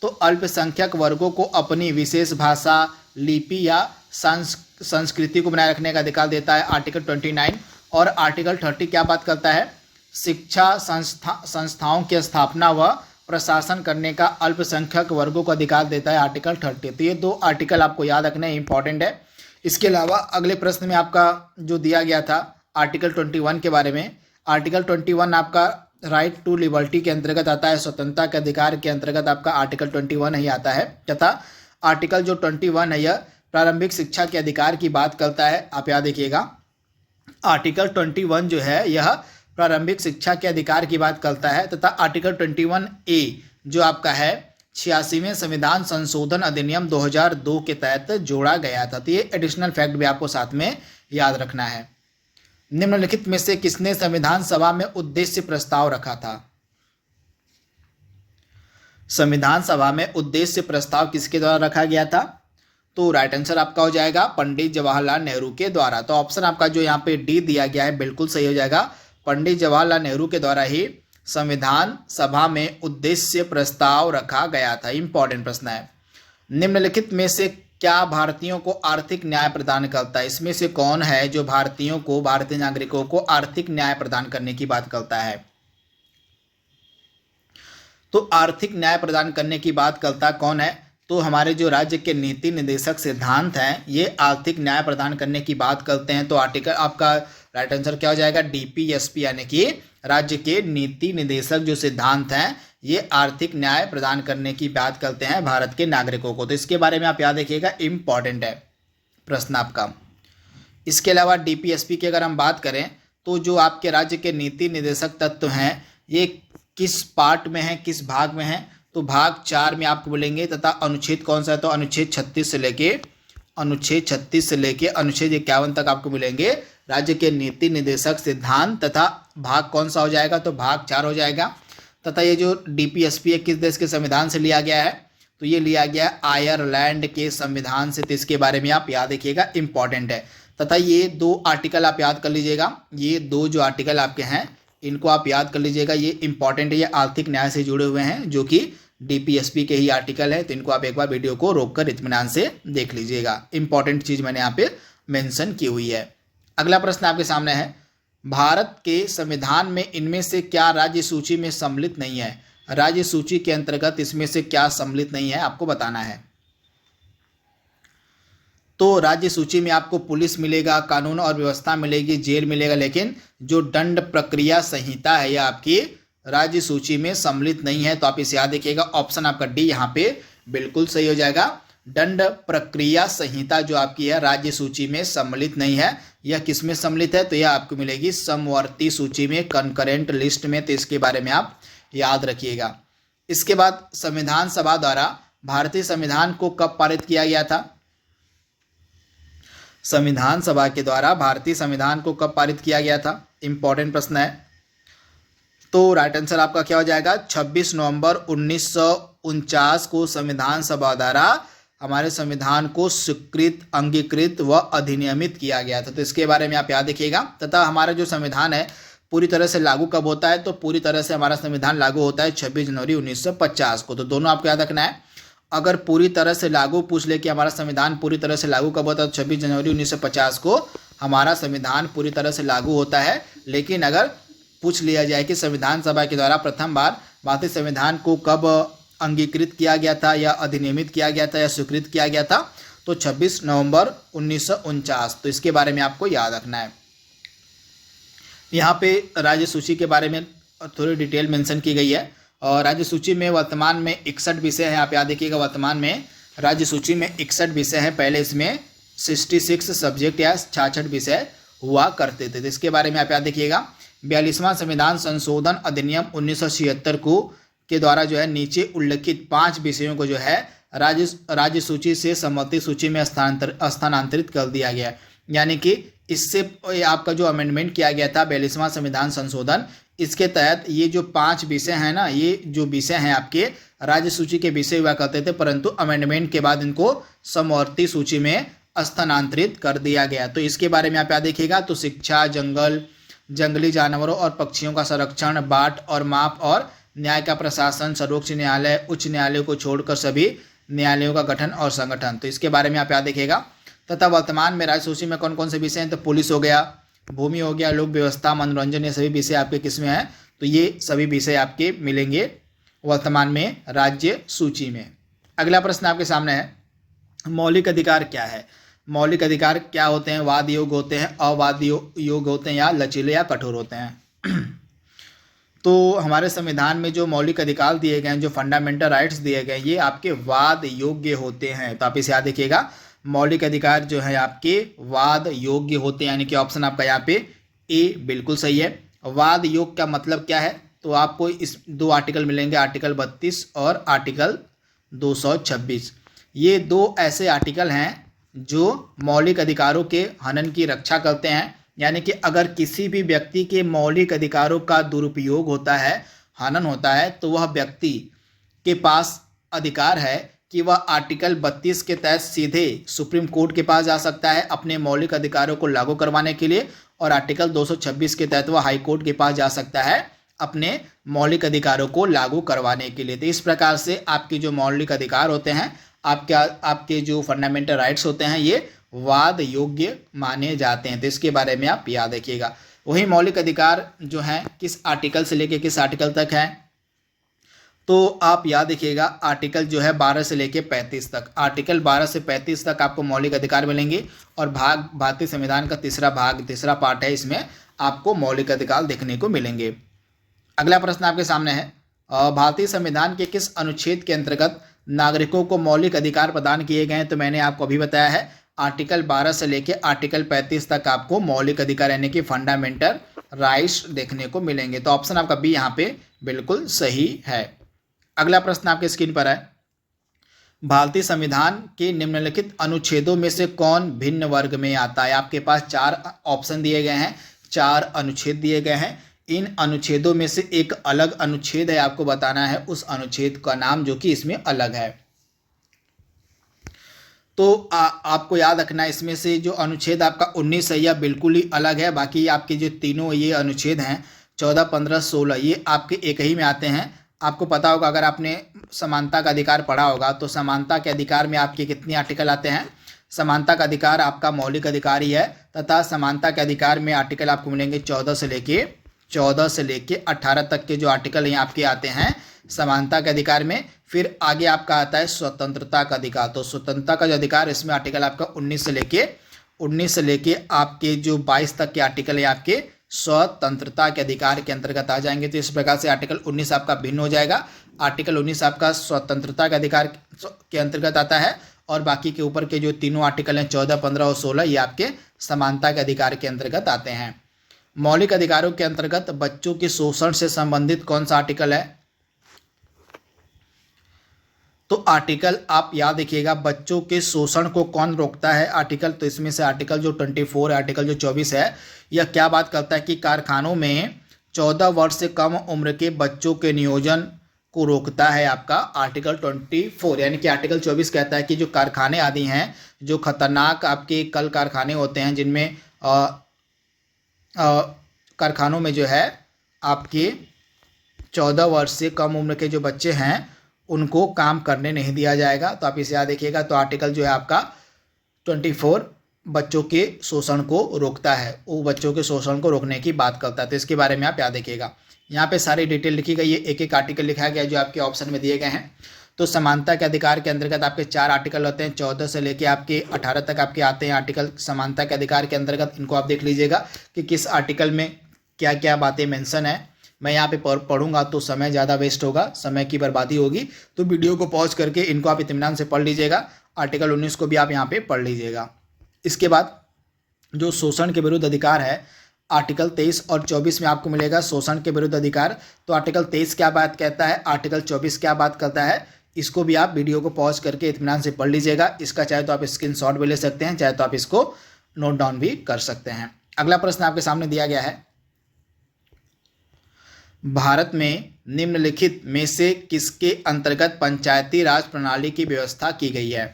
तो अल्पसंख्यक वर्गों को अपनी विशेष भाषा, लिपि या संस्कृति को बनाए रखने का अधिकार देता है, आर्टिकल 29। और आर्टिकल 30 क्या बात करता है? शिक्षा संस्थाओं की स्थापना व प्रशासन करने का अल्पसंख्यक वर्गों को अधिकार देता है, आर्टिकल 30। तो ये 2 आर्टिकल आपको याद रखना इंपॉर्टेंट है। इसके अलावा अगले प्रश्न में आपका जो दिया गया था आर्टिकल 21 के बारे में, आर्टिकल 21 आपका राइट टू लिबर्टी के अंतर्गत आता है, स्वतंत्रता के अधिकार के अंतर्गत आपका आर्टिकल 21 ही आता है, तथा आर्टिकल जो 21 है यह प्रारंभिक शिक्षा के अधिकार की बात करता है। आप याद रखिएगा, आर्टिकल 21 जो है यह प्रारंभिक शिक्षा के अधिकार की बात करता है, तथा आर्टिकल 21A जो आपका है 86वें संविधान संशोधन अधिनियम 2002 के तहत जोड़ा गया था। तो ये एडिशनल फैक्ट भी आपको साथ में याद रखना है। निम्नलिखित में से किसने संविधान सभा में उद्देश्य प्रस्ताव रखा था? संविधान सभा में उद्देश्य प्रस्ताव किसके द्वारा रखा गया था? तो राइट आंसर आपका हो जाएगा पंडित जवाहरलाल नेहरू के द्वारा। तो ऑप्शन आपका जो यहाँ पे डी दिया गया है बिल्कुल सही हो जाएगा, पंडित जवाहरलाल नेहरू के द्वारा ही संविधान सभा में उद्देश्य प्रस्ताव रखा गया था। इंपॉर्टेंट प्रश्न है। निम्नलिखित में से क्या भारतीयों को आर्थिक न्याय प्रदान करता है? इसमें से कौन है जो भारतीयों को, भारतीय नागरिकों को आर्थिक न्याय प्रदान करने की बात करता है? तो आर्थिक न्याय प्रदान करने की बात करता कौन है? तो हमारे जो राज्य के नीति निदेशक सिद्धांत हैं ये आर्थिक न्याय प्रदान करने की बात करते हैं। तो आर्टिकल आपका राइट आंसर क्या हो जाएगा? डीपीएसपी, यानी कि राज्य के नीति निदेशक जो सिद्धांत हैं ये आर्थिक न्याय प्रदान करने की बात करते हैं भारत के नागरिकों को। तो इसके बारे में आप याद रखिएगा, इंपॉर्टेंट है प्रश्न आपका। इसके अलावा डीपीएसपी की अगर हम बात करें तो जो आपके राज्य के नीति निदेशक तत्व हैं ये किस पार्ट में है, किस भाग में है? तो भाग 4 में आपको बोलेंगे, तथा अनुच्छेद कौन सा है? तो अनुच्छेद 36 से लेके अनुच्छेद 51 तक आपको मिलेंगे राज्य के नीति निदेशक सिद्धांत, तथा भाग कौन सा हो जाएगा? तो भाग 4 हो जाएगा। तथा ये जो डीपीएसपी है किस देश के संविधान से लिया गया है? तो ये लिया गया है आयरलैंड के संविधान से। तो इसके बारे में आप याद रखिएगा, इंपॉर्टेंट है। तथा ये 2 आर्टिकल आप याद कर लीजिएगा, ये 2 जो आर्टिकल आपके हैं इनको आप याद कर लीजिएगा, ये इंपॉर्टेंट है, ये आर्थिक न्याय से जुड़े हुए हैं जो कि डीपीएसपी के ही आर्टिकल है। तो इनको आप एक बार वीडियो को रोककर इत्मीनान से देख लीजिएगा। इंपॉर्टेंट चीज मैंने यहाँ पे मेंशन की हुई है। अगला प्रश्न आपके सामने है, भारत के संविधान में इनमें से क्या राज्य सूची में सम्मिलित नहीं है? राज्य सूची के अंतर्गत इसमें से क्या सम्मिलित नहीं है आपको बताना है। तो राज्य सूची में आपको पुलिस मिलेगा, कानून और व्यवस्था मिलेगी, जेल मिलेगा, लेकिन जो दंड प्रक्रिया संहिता है यह आपकी राज्य सूची में सम्मिलित नहीं है। तो आप इसे याद रखिएगा, ऑप्शन आपका डी यहाँ पे बिल्कुल सही हो जाएगा। दंड प्रक्रिया संहिता जो आपकी है राज्य सूची में सम्मिलित नहीं है। यह किस में सम्मिलित है? तो यह आपको मिलेगी समवर्ती सूची में, कंकरेंट लिस्ट में। तो इसके बारे में आप याद रखिएगा। इसके बाद संविधान सभा द्वारा भारतीय संविधान को कब पारित किया गया था? संविधान सभा के द्वारा भारतीय संविधान को कब पारित किया गया था? इंपॉर्टेंट प्रश्न है। तो राइट आंसर आपका क्या हो जाएगा? 26 नवंबर 1949 को संविधान सभा द्वारा हमारे संविधान को स्वीकृत, अंगीकृत व अधिनियमित किया गया था। तो इसके बारे में आप याद रखिएगा। तथा हमारा जो संविधान है पूरी तरह से लागू कब होता है? तो पूरी तरह से हमारा संविधान लागू होता है 26 जनवरी 1950 को। तो दोनों आपको याद रखना है। अगर पूरी तरह से लागू पूछ ले कि हमारा संविधान पूरी तरह से लागू कब होता है, तो 26 जनवरी 1950 को हमारा संविधान पूरी तरह से लागू होता है। लेकिन अगर पूछ लिया जाए कि संविधान सभा के द्वारा प्रथम बार भारतीय संविधान को कब अंगीकृत किया गया था या अधिनियमित किया गया था या स्वीकृत किया गया था, तो 26 नवंबर 1949। तो इसके बारे में आपको याद रखना है। यहाँ पे राज्य सूची के बारे में थोड़ी डिटेल मेंशन की गई है। और राज्य सूची में वर्तमान में 61 विषय हैं। आप याद रखिएगा, वर्तमान में राज्य सूची में 61 विषय हैं। पहले इसमें 66 सब्जेक्ट या 66 विषय हुआ करते थे। तो इसके बारे में आप याद रखिएगा। 42वां संविधान संशोधन अधिनियम 1976 को के द्वारा जो है नीचे उल्लिखित 5 विषयों को जो है राज्य सूची से समवर्ती सूची में स्थानांतरित कर दिया गया। यानी कि इससे आपका जो अमेंडमेंट किया गया था 42वां संविधान संशोधन, इसके तहत ये जो 5 विषय हैं ना, ये जो विषय हैं आपके राज्य सूची के विषय हुआ करते थे, परंतु अमेंडमेंट के बाद इनको समवर्ती सूची में स्थानांतरित कर दिया गया। तो इसके बारे में आप याद रखिएगा। तो शिक्षा, जंगली जानवरों और पक्षियों का संरक्षण, बाट और माप और न्याय का प्रशासन, सर्वोच्च न्यायालय, उच्च न्यायालय को छोड़कर सभी न्यायालयों का गठन और संगठन। तो इसके बारे में आप याद रखिएगा। तथा वर्तमान में राज्य सूची में कौन कौन से विषय हैं? तो पुलिस हो गया, भूमि हो गया, लोक व्यवस्था, मनोरंजन, ये सभी विषय आपके किसमें हैं? तो ये सभी विषय आपके मिलेंगे वर्तमान में राज्य सूची में। अगला प्रश्न आपके सामने है, मौलिक अधिकार क्या है? मौलिक अधिकार क्या होते हैं? वाद योग्य होते हैं, अवाद योग्य होते हैं, या लचीले या कठोर होते हैं? तो हमारे संविधान में जो मौलिक अधिकार दिए गए हैं, जो फंडामेंटल राइट्स दिए गए हैं, ये आपके वाद योग्य होते हैं। तो आप इसे याद रखिएगा, मौलिक अधिकार जो है आपके वाद योग्य होते हैं, यानी कि ऑप्शन आपका यहाँ पे ए बिल्कुल सही है। वाद योग्य का मतलब क्या है? तो आपको इस दो आर्टिकल मिलेंगे, आर्टिकल 32 और आर्टिकल 226। ये दो ऐसे आर्टिकल हैं जो मौलिक अधिकारों के हनन की रक्षा करते हैं, यानी कि अगर किसी भी व्यक्ति के मौलिक अधिकारों का दुरुपयोग होता है, हनन होता है, तो वह व्यक्ति के पास अधिकार है कि वह आर्टिकल 32 के तहत सीधे सुप्रीम कोर्ट के पास जा सकता है अपने मौलिक अधिकारों को लागू करवाने के लिए, और आर्टिकल 226 के तहत वह हाई कोर्ट के पास जा सकता है अपने मौलिक अधिकारों को लागू करवाने के लिए। तो इस प्रकार से आपके जो मौलिक अधिकार होते हैं, आपके जो फंडामेंटल राइट्स होते हैं, ये वाद योग्य माने जाते हैं। तो इसके बारे में आप याद रखिएगा। वही मौलिक अधिकार जो हैं किस आर्टिकल से लेके किस आर्टिकल तक हैं, तो आप याद रखिएगा आर्टिकल जो है 12 से लेके 35 तक, आर्टिकल 12 से 35 तक आपको मौलिक अधिकार मिलेंगे। और भारतीय संविधान का तीसरा पार्ट है, इसमें आपको मौलिक अधिकार देखने को मिलेंगे। अगला प्रश्न आपके सामने है, भारतीय संविधान के किस अनुच्छेद के अंतर्गत नागरिकों को मौलिक अधिकार प्रदान किए गए हैं? तो मैंने आपको अभी बताया है, आर्टिकल 12 से लेके आर्टिकल 35 तक आपको मौलिक अधिकार यानी कि फंडामेंटल राइट्स देखने को मिलेंगे। तो ऑप्शन आपका बी यहाँ पे बिल्कुल सही है। अगला प्रश्न आपके स्क्रीन पर है, भारतीय संविधान के निम्नलिखित अनुच्छेदों में से कौन भिन्न वर्ग में आता है? आपके पास 4 ऑप्शन दिए गए हैं, 4 अनुच्छेद दिए गए हैं। इन अनुच्छेदों में से एक अलग अनुच्छेद है, आपको बताना है उस अनुच्छेद का नाम जो कि इसमें अलग है। तो आपको याद रखना है, इसमें से जो अनुच्छेद आपका 19 है यह बिल्कुल ही अलग है। बाकी आपके जो तीनों ये अनुच्छेद हैं 14, 15, 16 ये आपके एक ही में आते हैं। आपको पता होगा, अगर आपने समानता का अधिकार पढ़ा होगा, तो समानता के अधिकार में आपके कितने आर्टिकल आते हैं? समानता का अधिकार आपका मौलिक अधिकार ही है, तथा समानता के अधिकार में आर्टिकल आपको मिलेंगे 14 से लेके 18 तक के जो आर्टिकल यहाँ आपके आते हैं समानता के अधिकार में। फिर आगे आपका आता है स्वतंत्रता का अधिकार। तो स्वतंत्रता का जो अधिकार, इसमें आर्टिकल आपका 19 से लेके आपके जो 22 तक के आर्टिकल है आपके स्वतंत्रता के अधिकार के अंतर्गत आ जाएंगे। तो इस प्रकार से आर्टिकल 19 आपका भिन्न हो जाएगा। आर्टिकल 19 आपका स्वतंत्रता के अधिकार के अंतर्गत आता है, और बाकी के ऊपर के जो तीनों आर्टिकल हैं 14, 15 और 16 ये आपके समानता के अधिकार के अंतर्गत आते हैं। मौलिक अधिकारों के अंतर्गत बच्चों के शोषण से संबंधित कौन सा आर्टिकल है? तो आर्टिकल आप याद रखिएगा, बच्चों के शोषण को कौन रोकता है आर्टिकल? तो इसमें से आर्टिकल जो 24 है, आर्टिकल जो 24 है, यह क्या बात करता है कि कारखानों में 14 वर्ष से कम उम्र के बच्चों के नियोजन को रोकता है आपका आर्टिकल 24। यानी कि आर्टिकल 24 कहता है कि जो कारखाने आदि हैं, जो खतरनाक आपके कल कारखाने होते हैं, जिनमें कारखानों में जो है आपके 14 वर्ष से कम उम्र के जो बच्चे हैं उनको काम करने नहीं दिया जाएगा। तो आप इसे याद रखिएगा। तो आर्टिकल जो है आपका 24 बच्चों के शोषण को रोकता है, वो बच्चों के शोषण को रोकने की बात करता है। तो इसके बारे में आप याद रखिएगा। यहाँ पे सारी डिटेल लिखी गई है, एक एक आर्टिकल लिखा गया जो आपके ऑप्शन में दिए गए हैं। तो समानता के अधिकार के अंतर्गत आपके 4 आर्टिकल होते हैं, 14 से लेके आपके 18 तक आपके आते हैं आर्टिकल समानता के अधिकार के अंतर्गत। इनको आप देख लीजिएगा कि किस आर्टिकल में क्या क्या बातें मेंशन है। मैं यहाँ पे पढ़ूंगा तो समय ज़्यादा वेस्ट होगा, समय की बर्बादी होगी। तो वीडियो को पॉज करके इनको आप इत्मीनान से पढ़ लीजिएगा। आर्टिकल 19 को भी आप यहाँ पे पढ़ लीजिएगा। इसके बाद जो शोषण के विरुद्ध अधिकार है, आर्टिकल 23 और 24 में आपको मिलेगा शोषण के विरुद्ध अधिकार। तो आर्टिकल 23 क्या बात कहता है, आर्टिकल 24 क्या बात करता है, इसको भी आप वीडियो को पॉज करके इत्मीनान से पढ़ लीजिएगा। इसका चाहे तो आप स्क्रीनशॉट भी ले सकते हैं, चाहे तो आप इसको नोट डाउन भी कर सकते हैं। अगला प्रश्न आपके सामने दिया गया है, भारत में निम्नलिखित में से किसके अंतर्गत पंचायती राज प्रणाली की व्यवस्था की गई है?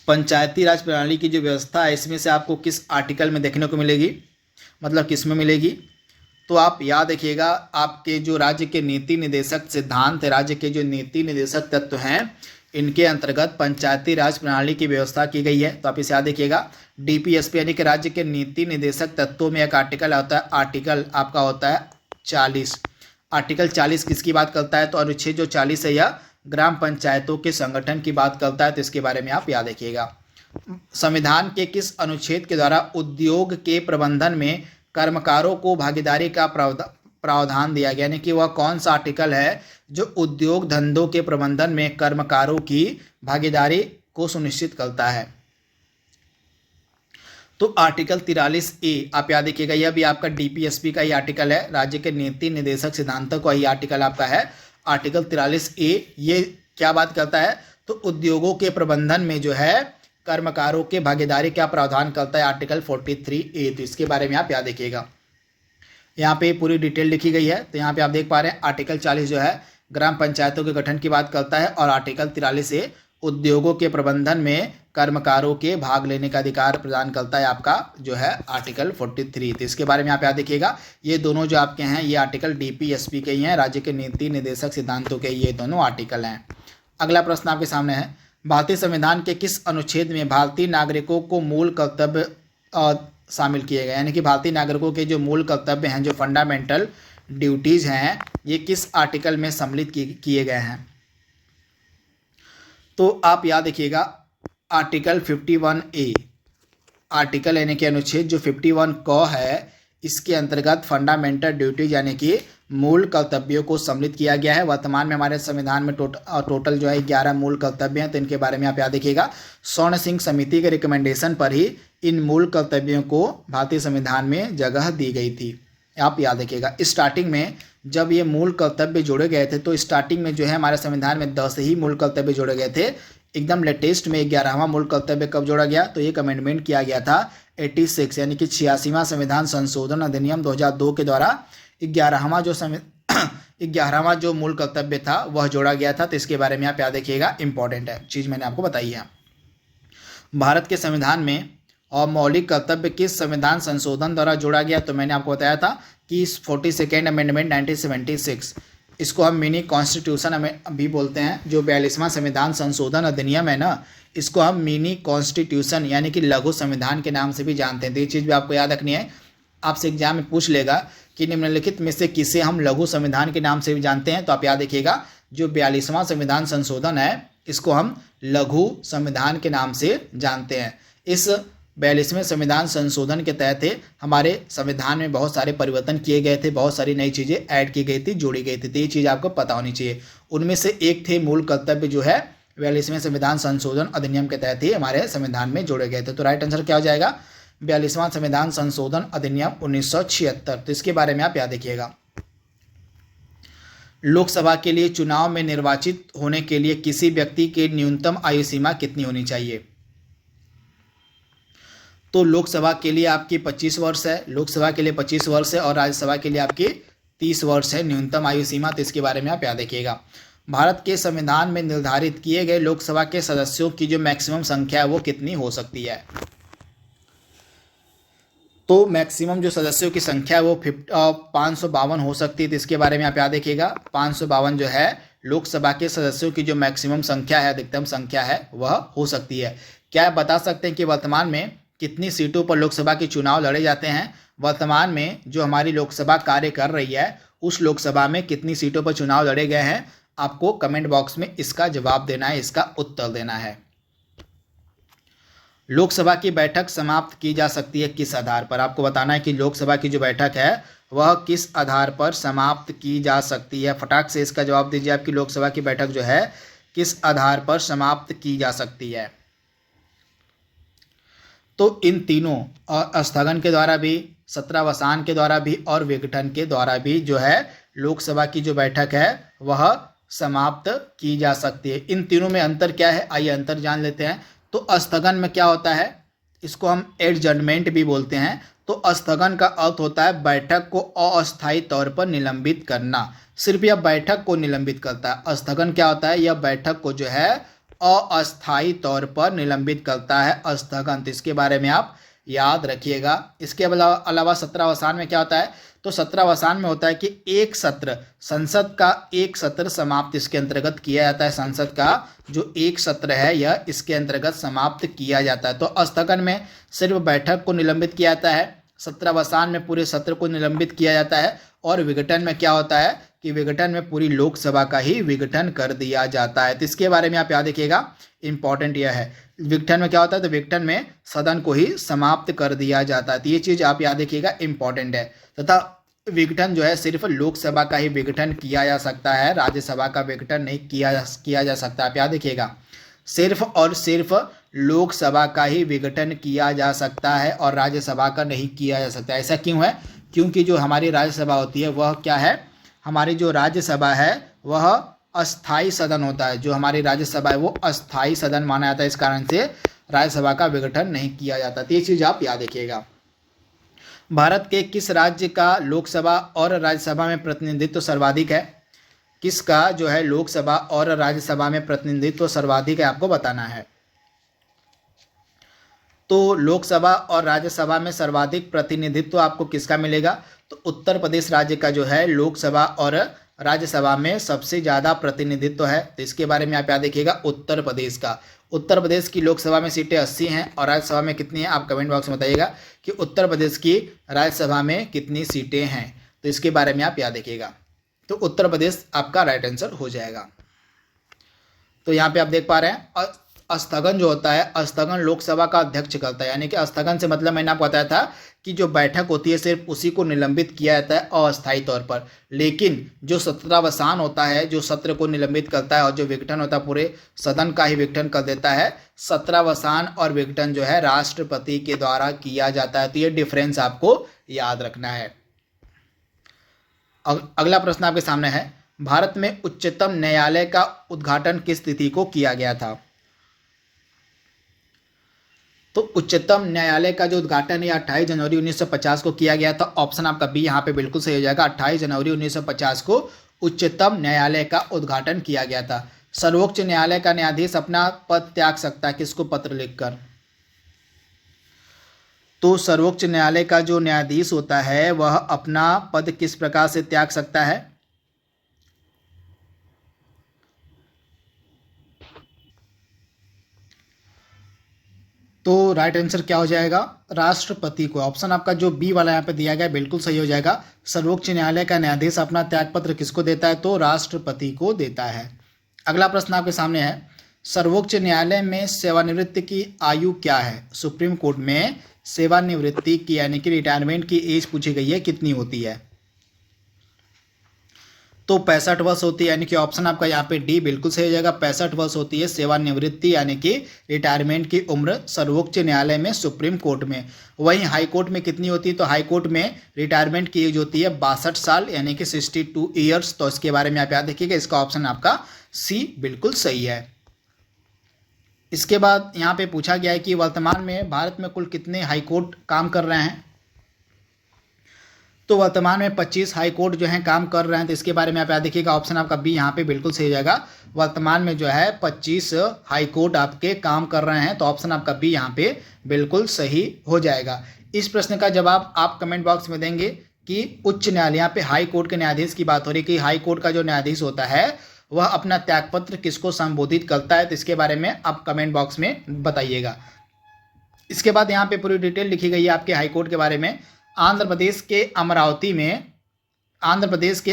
पंचायती राज प्रणाली की जो व्यवस्था है, इसमें से आपको किस आर्टिकल में देखने को मिलेगी, मतलब किस में मिलेगी? तो आप याद रखिएगा, आपके जो राज्य के नीति निदेशक सिद्धांत, राज्य के जो नीति निदेशक तत्व हैं, इनके अंतर्गत पंचायती राज प्रणाली की व्यवस्था की गई है। तो आप इसे याद रखिएगा। डीपीएसपी यानी कि राज्य के नीति निदेशक तत्वों में एक आर्टिकल आता है, आर्टिकल आपका होता है 40। आर्टिकल 40 किसकी बात करता है? तो अनुच्छेद जो 40 है यह ग्राम पंचायतों के संगठन की बात करता है। तो इसके बारे में आप याद रखिएगा। संविधान के किस अनुच्छेद के द्वारा उद्योग के प्रबंधन में कर्मकारों को भागीदारी का प्रावधान दिया गया, यानी कि वह कौन सा आर्टिकल है जो उद्योग धंधों के प्रबंधन में कर्मकारों की भागीदारी को सुनिश्चित करता है। तो आर्टिकल 43A आप याद रखिएगा, यह भी आपका डीपीएसपी का ही आर्टिकल है, राज्य के नीति निर्देशक सिद्धांतों का ही आर्टिकल आपका है आर्टिकल 43A। ये क्या बात करता है, तो उद्योगों के प्रबंधन में जो है कर्मकारों के भागीदारी क्या प्रावधान करता है, आर्टिकल 43A। तो इसके बारे में आप याद रखिएगा, यहाँ पे पूरी डिटेल लिखी गई है। तो यहाँ पे आप देख पा रहे हैं आर्टिकल 40 जो है ग्राम पंचायतों के गठन की बात करता है, और आर्टिकल 43A उद्योगों के प्रबंधन में कर्मकारों के भाग लेने का अधिकार प्रदान करता है आपका जो है आर्टिकल 43। तो इसके बारे में आप याद रखिएगा, ये दोनों जो आपके हैं ये आर्टिकल डीपीएसपी के ही हैं, राज्य के नीति निर्देशक सिद्धांतों के ये दोनों आर्टिकल हैं। अगला प्रश्न आपके सामने है, भारतीय संविधान के किस अनुच्छेद में भारतीय नागरिकों को मूल कर्तव्य शामिल किए गए, यानी कि भारतीय नागरिकों के जो मूल कर्तव्य हैं, जो फंडामेंटल ड्यूटीज हैं, ये किस आर्टिकल में सम्मिलित किए गए हैं। तो आप याद रखिएगा आर्टिकल 51A, आर्टिकल यानी कि अनुच्छेद जो 51 क है, इसके अंतर्गत फंडामेंटल ड्यूटीज यानी कि मूल कर्तव्यों को सम्मिलित किया गया है। वर्तमान में हमारे संविधान में टोटल जो है 11 मूल कर्तव्य हैं, तो इनके बारे में आप याद रखिएगा। स्वर्ण सिंह समिति के रिकमेंडेशन पर ही इन मूल कर्तव्यों को भारतीय संविधान में जगह दी गई थी, आप याद रखिएगा। स्टार्टिंग में जब ये मूल कर्तव्य जोड़े गए थे, तो स्टार्टिंग में जो है हमारे संविधान में 10 ही मूल कर्तव्य जोड़े गए थे। एकदम लेटेस्ट में 11वां मूल कर्तव्य कब जोड़ा गया, तो एक अमेंडमेंट किया गया था 86 यानी कि 86वां संविधान संशोधन अधिनियम 2002 के द्वारा 11वां जो मूल कर्तव्य था वह जोड़ा गया था। तो इसके बारे में आप याद रखिएगा, इंपॉर्टेंट है चीज़ मैंने आपको बताई है। भारत के संविधान में और मौलिक कर्तव्य किस संविधान संशोधन द्वारा जोड़ा गया, तो मैंने आपको बताया था कि 42nd अमेंडमेंट 1976, इसको हम मिनी कॉन्स्टिट्यूशन भी बोलते हैं। जो 42वां संविधान संशोधन अधिनियम है ना, इसको हम मिनी कॉन्स्टिट्यूशन यानी कि लघु संविधान के नाम से भी जानते हैं। तो ये चीज़ भी आपको याद रखनी है, आपसे एग्जाम में पूछ लेगा कि निम्नलिखित में से किसे हम लघु संविधान के नाम से भी जानते हैं। तो आप याद रखिएगा जो 42वां संविधान संशोधन है, इसको हम लघु संविधान के नाम से जानते हैं। इस 42वें संविधान संशोधन के तहत हमारे संविधान में बहुत सारे परिवर्तन किए गए थे, बहुत सारी नई चीज़ें ऐड की गई थी, जोड़ी गई थी। तो ये चीज़ आपको पता होनी चाहिए। उनमें से एक थे मूल कर्तव्य जो है 42वें संविधान संशोधन अधिनियम के तहत ही हमारे संविधान में जोड़े गए थे। तो राइट आंसर क्या हो जाएगा, 42वां संविधान संशोधन अधिनियम 1976। तो इसके बारे में आप याद रखिएगा। लोकसभा के लिए चुनाव में निर्वाचित होने के लिए किसी व्यक्ति की न्यूनतम आयु सीमा कितनी होनी चाहिए। तो लोकसभा के लिए आपकी 25 वर्ष है, लोकसभा के लिए 25 वर्ष है, और राज्यसभा के लिए आपकी 30 वर्ष है न्यूनतम आयु सीमा। तो इसके बारे में आप याद रखिएगा। भारत के संविधान में निर्धारित किए गए लोकसभा के सदस्यों की जो मैक्सिमम संख्या है वो कितनी हो सकती है। तो मैक्सिमम जो सदस्यों की संख्या है वो 552 हो सकती है। तो इसके बारे में आप याद रखिएगा, 552 जो है लोकसभा के सदस्यों की जो मैक्सिमम संख्या है, अधिकतम संख्या है, वह हो सकती है। क्या आप बता सकते हैं कि वर्तमान में कितनी सीटों पर लोकसभा के चुनाव लड़े जाते हैं। वर्तमान में जो हमारी लोकसभा कार्य कर रही है उस लोकसभा में कितनी सीटों पर चुनाव लड़े गए हैं, आपको कमेंट बॉक्स में इसका जवाब देना है, इसका उत्तर देना है। लोकसभा की बैठक समाप्त की जा सकती है किस आधार पर, आपको बताना है कि लोकसभा की जो बैठक है वह किस आधार पर समाप्त की जा सकती है। फटाक से इसका जवाब दीजिए, आपकी लोकसभा की बैठक जो है किस आधार पर समाप्त की जा सकती है। तो इन तीनों स्थगन के द्वारा भी, सत्रावसान के द्वारा भी और विघटन के द्वारा भी जो है लोकसभा की जो बैठक है वह समाप्त की जा सकती है। इन तीनों में अंतर क्या है, आइए अंतर जान लेते हैं। तो स्थगन में क्या होता है, इसको हम एडजर्नमेंट भी बोलते हैं। तो स्थगन का अर्थ होता है बैठक को अस्थायी तौर पर निलंबित करना, सिर्फ यह बैठक को निलंबित करता है। स्थगन क्या होता है, यह बैठक को जो है अस्थायी तौर पर निलंबित करता है स्थगन। तो इसके बारे में आप याद रखिएगा। इसके अलावा सत्रावसान में क्या होता है, तो सत्रावसान में होता है कि एक सत्र, संसद का एक सत्र समाप्त इसके अंतर्गत किया जाता है। संसद का जो एक सत्र है यह इसके अंतर्गत समाप्त किया जाता है। तो स्थगन में सिर्फ बैठक को निलंबित किया जाता है, सत्रावसान में पूरे सत्र को निलंबित किया जाता है, और विघटन में क्या होता है कि विघटन में पूरी लोकसभा का ही विघटन कर दिया जाता है। तो इसके बारे में आप याद रखिएगा, इंपॉर्टेंट यह है। विघटन में क्या होता है, तो विघटन में सदन को ही समाप्त कर दिया जाता है। तो ये चीज़ आप याद रखिएगा, इंपॉर्टेंट है। तथा विघटन जो है सिर्फ लोकसभा का ही विघटन किया जा सकता है, राज्यसभा का विघटन नहीं किया जा सकता। आप याद रखिएगा, सिर्फ और सिर्फ लोकसभा का ही विघटन किया जा सकता है और राज्यसभा का नहीं किया जा सकता। ऐसा क्यों है? क्योंकि जो हमारी राज्यसभा होती है वह क्या है, हमारी जो राज्यसभा है वह अस्थाई सदन होता है। जो हमारी राज्यसभा है वो अस्थाई सदन माना जाता है, इस कारण से राज्यसभा का विघटन नहीं किया जाता। तो ये चीज़ आप याद रखिएगा। भारत के किस राज्य का लोकसभा और राज्यसभा में प्रतिनिधित्व सर्वाधिक है? किसका जो है लोकसभा और राज्यसभा में प्रतिनिधित्व सर्वाधिक है, आपको बताना है। तो लोकसभा और राज्यसभा में सर्वाधिक प्रतिनिधित्व आपको किसका मिलेगा? तो उत्तर प्रदेश राज्य का जो है लोकसभा और राज्यसभा में सबसे ज़्यादा प्रतिनिधित्व है। तो इसके बारे में आप याद रखिएगा, उत्तर प्रदेश का। उत्तर प्रदेश की लोकसभा में सीटें 80 हैं और राज्यसभा में कितनी हैं, आप कमेंट बॉक्स में बताइएगा कि उत्तर प्रदेश की राज्यसभा में कितनी सीटें हैं। तो इसके बारे में आप याद रखिएगा। तो उत्तर प्रदेश आपका राइट आंसर हो जाएगा। तो यहाँ पे आप देख पा रहे हैं, स्थगन जो होता है, स्थगन लोकसभा का अध्यक्ष करता है। यानी कि स्थगन से मतलब मैंने आपको बताया था कि जो बैठक होती है सिर्फ उसी को निलंबित किया जाता है अस्थायी तौर पर, लेकिन जो सत्रावसान होता है, जो सत्र को निलंबित करता है, और जो विघटन होता है पूरे सदन का ही विघटन कर देता है, सत्रावसान और विघटन जो है राष्ट्रपति के द्वारा किया जाता है। तो ये डिफरेंस आपको याद रखना है। अगला प्रश्न आपके सामने है, भारत में उच्चतम न्यायालय का उद्घाटन किस तिथि को किया गया था? तो उच्चतम न्यायालय का जो उद्घाटन है 28 जनवरी 1950 को किया गया था। ऑप्शन आपका बी यहाँ पे बिल्कुल सही हो जाएगा। 28 जनवरी 1950 को उच्चतम न्यायालय का उद्घाटन किया गया था। सर्वोच्च न्यायालय का न्यायाधीश अपना पद त्याग सकता है किसको पत्र लिखकर? तो सर्वोच्च न्यायालय का जो न्यायाधीश होता है वह अपना पद किस प्रकार से त्याग सकता है? तो राइट आंसर क्या हो जाएगा? राष्ट्रपति को। ऑप्शन आपका जो बी वाला यहाँ पे दिया गया बिल्कुल सही हो जाएगा। सर्वोच्च न्यायालय का न्यायाधीश अपना त्यागपत्र किसको देता है? तो राष्ट्रपति को देता है। अगला प्रश्न आपके सामने है, सर्वोच्च न्यायालय में सेवानिवृत्ति की आयु क्या है? सुप्रीम कोर्ट में सेवानिवृत्ति की यानी कि रिटायरमेंट की एज पूछी गई है, कितनी होती है? तो 65 वर्ष होती है। यानी कि ऑप्शन आपका यहाँ पे डी बिल्कुल सही हो जाएगा। 65 वर्ष होती है सेवानिवृत्ति यानी कि रिटायरमेंट की उम्र सर्वोच्च न्यायालय में, सुप्रीम कोर्ट में। वहीं हाई कोर्ट में कितनी होती है? तो हाई कोर्ट में रिटायरमेंट की एज होती है 62 साल यानी कि 62 ईयर्स। तो इसके बारे में आप याद रखिएगा, इसका ऑप्शन आपका सी बिल्कुल सही है। इसके बाद यहाँ पे पूछा गया है कि वर्तमान में भारत में कुल कितने हाई कोर्ट काम कर रहे हैं? तो वर्तमान में 25 हाई कोर्ट जो हैं काम कर रहे हैं। तो इसके बारे में आप याद देखिएगा, ऑप्शन आपका बी यहाँ पे बिल्कुल सही हो जाएगा। वर्तमान में जो है 25 हाई कोर्ट आपके काम कर रहे हैं। तो ऑप्शन आपका बी यहाँ पे बिल्कुल सही हो जाएगा। इस प्रश्न का जवाब आप कमेंट बॉक्स में देंगे कि उच्च न्यायालय, यहाँ पे हाई कोर्ट के न्यायाधीश की बात हो रही है कि हाई कोर्ट का जो न्यायाधीश होता है वह अपना त्यागपत्र किसको संबोधित करता है? तो इसके बारे में आप कमेंट बॉक्स में बताइएगा। इसके बाद यहाँ पे पूरी डिटेल लिखी गई है आपके हाई कोर्ट के बारे में। आंध्र प्रदेश के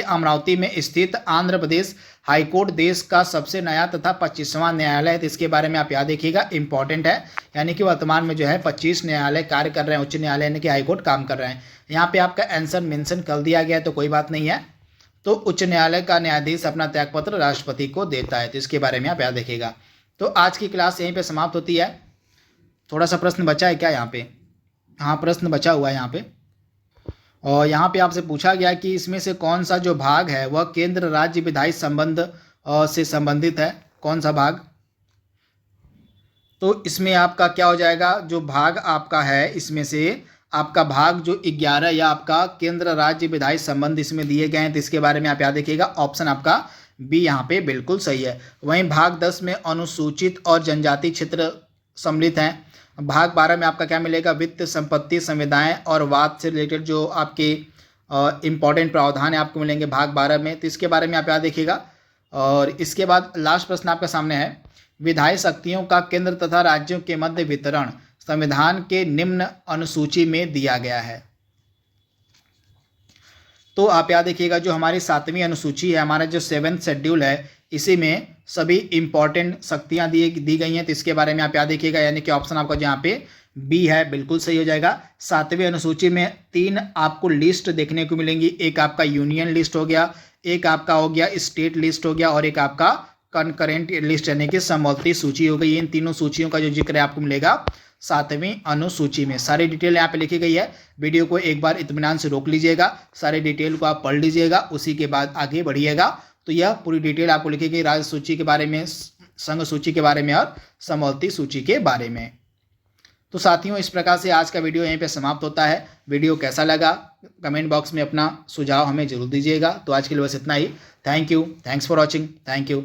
अमरावती में स्थित आंध्र प्रदेश हाई कोर्ट देश का सबसे नया तथा 25वां न्यायालय है। तो इसके बारे में आप याद रखिएगा, इंपॉर्टेंट है। यानी कि वर्तमान में जो है 25 न्यायालय कार्य कर रहे हैं, उच्च न्यायालय यानी कि हाई कोर्ट काम कर रहे हैं। यहाँ पे आपका आंसर मेंशन कर दिया गया है तो कोई बात नहीं है। तो उच्च न्यायालय का न्यायाधीश अपना त्यागपत्र राष्ट्रपति को देता है। तो इसके बारे में आप याद रखिएगा। तो आज की क्लास यहीं पे समाप्त होती है। थोड़ा सा प्रश्न बचा है क्या यहाँ पे? हाँ, प्रश्न बचा हुआ है यहाँ पे। और यहाँ पे आपसे पूछा गया कि इसमें से कौन सा जो भाग है वह केंद्र राज्य विधायी संबंध से संबंधित है? कौन सा भाग? तो इसमें आपका क्या हो जाएगा? जो भाग आपका है इसमें से आपका भाग जो 11 या आपका केंद्र राज्य विधायी संबंध इसमें दिए गए हैं। तो इसके बारे में आप याद रखिएगा, ऑप्शन आपका बी यहाँ पे बिल्कुल सही है। वहीं भाग 10 में अनुसूचित और जनजाति क्षेत्र सम्मिलित हैं। भाग 12 में आपका क्या मिलेगा? वित्त, संपत्ति, संविदाएं और वाद से रिलेटेड जो आपके इंपॉर्टेंट प्रावधान है आपको मिलेंगे भाग 12 में। तो इसके बारे में आप याद रखिएगा। और इसके बाद लास्ट प्रश्न आपके सामने है, विधायी शक्तियों का केंद्र तथा राज्यों के मध्य वितरण संविधान के निम्न अनुसूची में दिया गया है। तो आप याद रखिएगा जो हमारी 7वीं अनुसूची है, हमारा जो 7th शेड्यूल है, इसी में सभी इंपॉर्टेंट शक्तियां दी गई हैं, तो इसके बारे में आप याद रखिएगा। यानी कि ऑप्शन आपका जहाँ पे बी है बिल्कुल सही हो जाएगा। 7वीं अनुसूची में 3 आपको लिस्ट देखने को मिलेंगी, एक आपका यूनियन लिस्ट हो गया, एक आपका हो गया स्टेट लिस्ट हो गया, और एक आपका कंकरेंट लिस्ट यानी कि समवर्ती सूची हो गई। इन तीनों सूचियों का जो जिक्र है आपको मिलेगा 7वीं अनुसूची में। सारी डिटेल यहाँ पे लिखी गई है। वीडियो को एक बार इत्मीनान से रोक लीजिएगा, सारी डिटेल को आप पढ़ लीजिएगा, उसी के बाद आगे बढ़िएगा। तो यह पूरी डिटेल आपको लिखी गई राज्य सूची के बारे में, संघ सूची के बारे में और समवर्ती सूची के बारे में। तो साथियों, इस प्रकार से आज का वीडियो यहीं पे समाप्त होता है। वीडियो कैसा लगा कमेंट बॉक्स में अपना सुझाव हमें जरूर दीजिएगा। तो आज के लिए बस इतना ही। Thank you, thanks for watching, thank you.